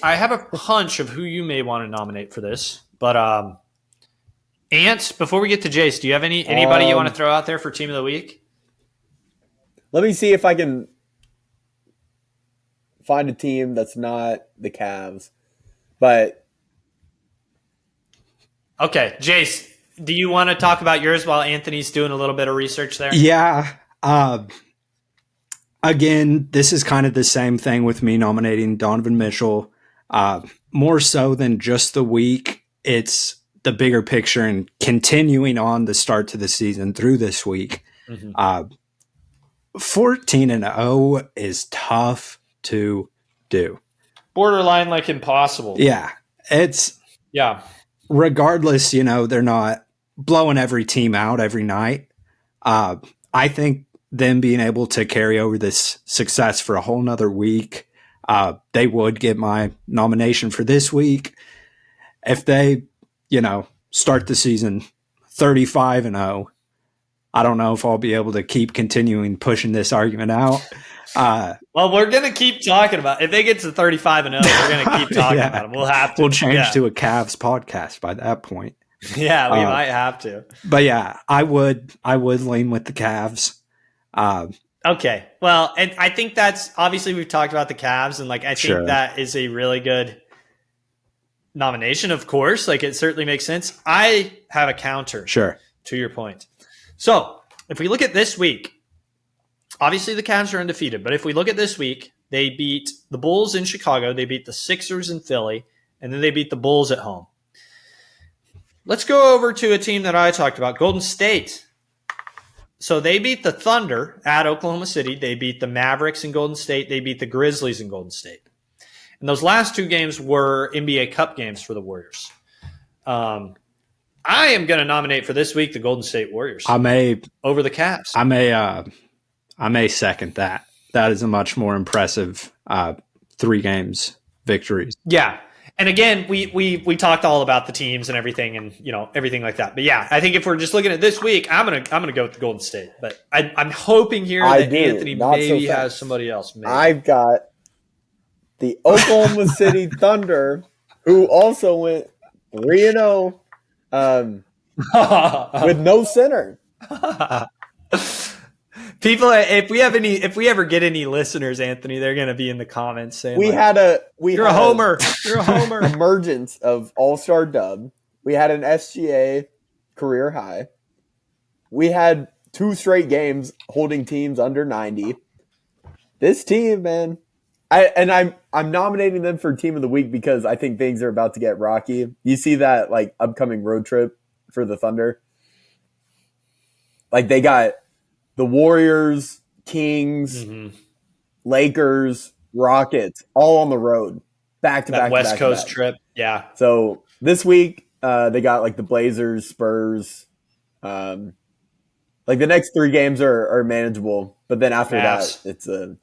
I have a hunch of who you may want to nominate for this, but Ant, before we get to Jace, do you have anybody you want to throw out there for team of the week? Let me see if I can find a team that's not the Cavs. But okay, Jace, do you want to talk about yours while Anthony's doing a little bit of research there? Yeah. Again, this is kind of the same thing with me nominating Donovan Mitchell. More so than just the week, it's the bigger picture and continuing on the start to the season through this week. 14-0 is tough to do. Borderline like impossible. Yeah. Regardless, they're not blowing every team out every night. I think them being able to carry over this success for a whole nother week, they would get my nomination for this week. If they, start the season 35-0, I don't know if I'll be able to keep continuing pushing this argument out. Well, we're going to keep talking about it. If they get to 35-0, we're going to keep talking about them. We'll have to. We'll change to a Cavs podcast by that point. Yeah, we might have to. But yeah, I would lean with the Cavs. Okay. Well, and I think that's obviously we've talked about the Cavs, and I think that is a really good nomination, of course. It certainly makes sense. I have a counter to your point. So if we look at this week, obviously the Cavs are undefeated, but if we look at this week, they beat the Bulls in Chicago, they beat the Sixers in Philly, and then they beat the Bulls at home. Let's go over to a team that I talked about, Golden State. So they beat the Thunder at Oklahoma City. They beat the Mavericks in Golden State. They beat the Grizzlies in Golden State. And those last two games were NBA Cup games for the Warriors. I am going to nominate for this week the Golden State Warriors. Over the Cavs. I may second that. That is a much more impressive 3 games victories. Yeah. And again, we talked all about the teams and everything and everything like that. But yeah, I think if we're just looking at this week, I'm gonna go with the Golden State. But I'm hoping here that Anthony maybe has somebody else. Maybe. I've got the Oklahoma City Thunder, who also went 3-0 with no center. People, if we ever get any listeners, Anthony, they're going to be in the comments saying, "You're a homer. You're a homer." Emergence of All-Star dub. We had an SGA career high. We had 2 straight games holding teams under 90. This team, man, I'm nominating them for Team of the Week because I think things are about to get rocky. You see that upcoming road trip for the Thunder. They got the Warriors, Kings, Lakers, Rockets, all on the road, back to back. West Coast trip, yeah. So this week they got the Blazers, Spurs. The next 3 games are manageable, but then after that, it's a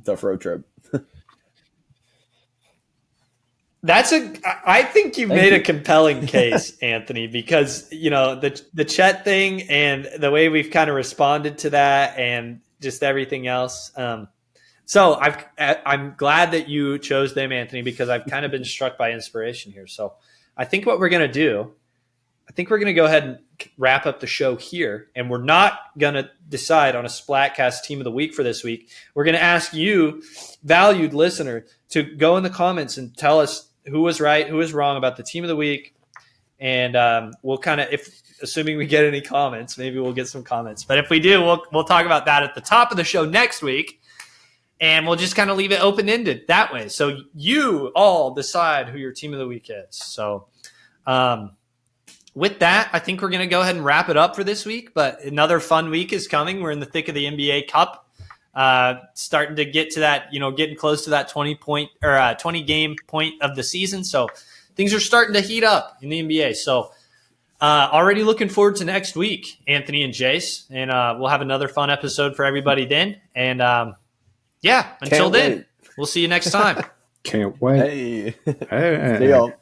tough road trip. I think you've made a compelling case, Anthony, because the Chet thing and the way we've kind of responded to that and just everything else. So I'm glad that you chose them, Anthony, because I've kind of been struck by inspiration here. So I think what we're going to do, we're going to go ahead and wrap up the show here, and we're not going to decide on a Splatcast Team of the Week for this week. We're going to ask you, valued listener, to go in the comments and tell us who was right, who was wrong about the Team of the Week. And we'll kind of, assuming we get any comments, maybe we'll get some comments. But if we do, we'll talk about that at the top of the show next week. And we'll just kind of leave it open-ended that way. So you all decide who your Team of the Week is. So with that, I think we're going to go ahead and wrap it up for this week. But another fun week is coming. We're in the thick of the NBA Cup. Starting to get to that, getting close to that 20 game point of the season. So things are starting to heat up in the NBA. So already looking forward to next week, Anthony and Jace, and we'll have another fun episode for everybody then. And until then, We'll see you next time. Can't wait. Hey. Hey. See y'all.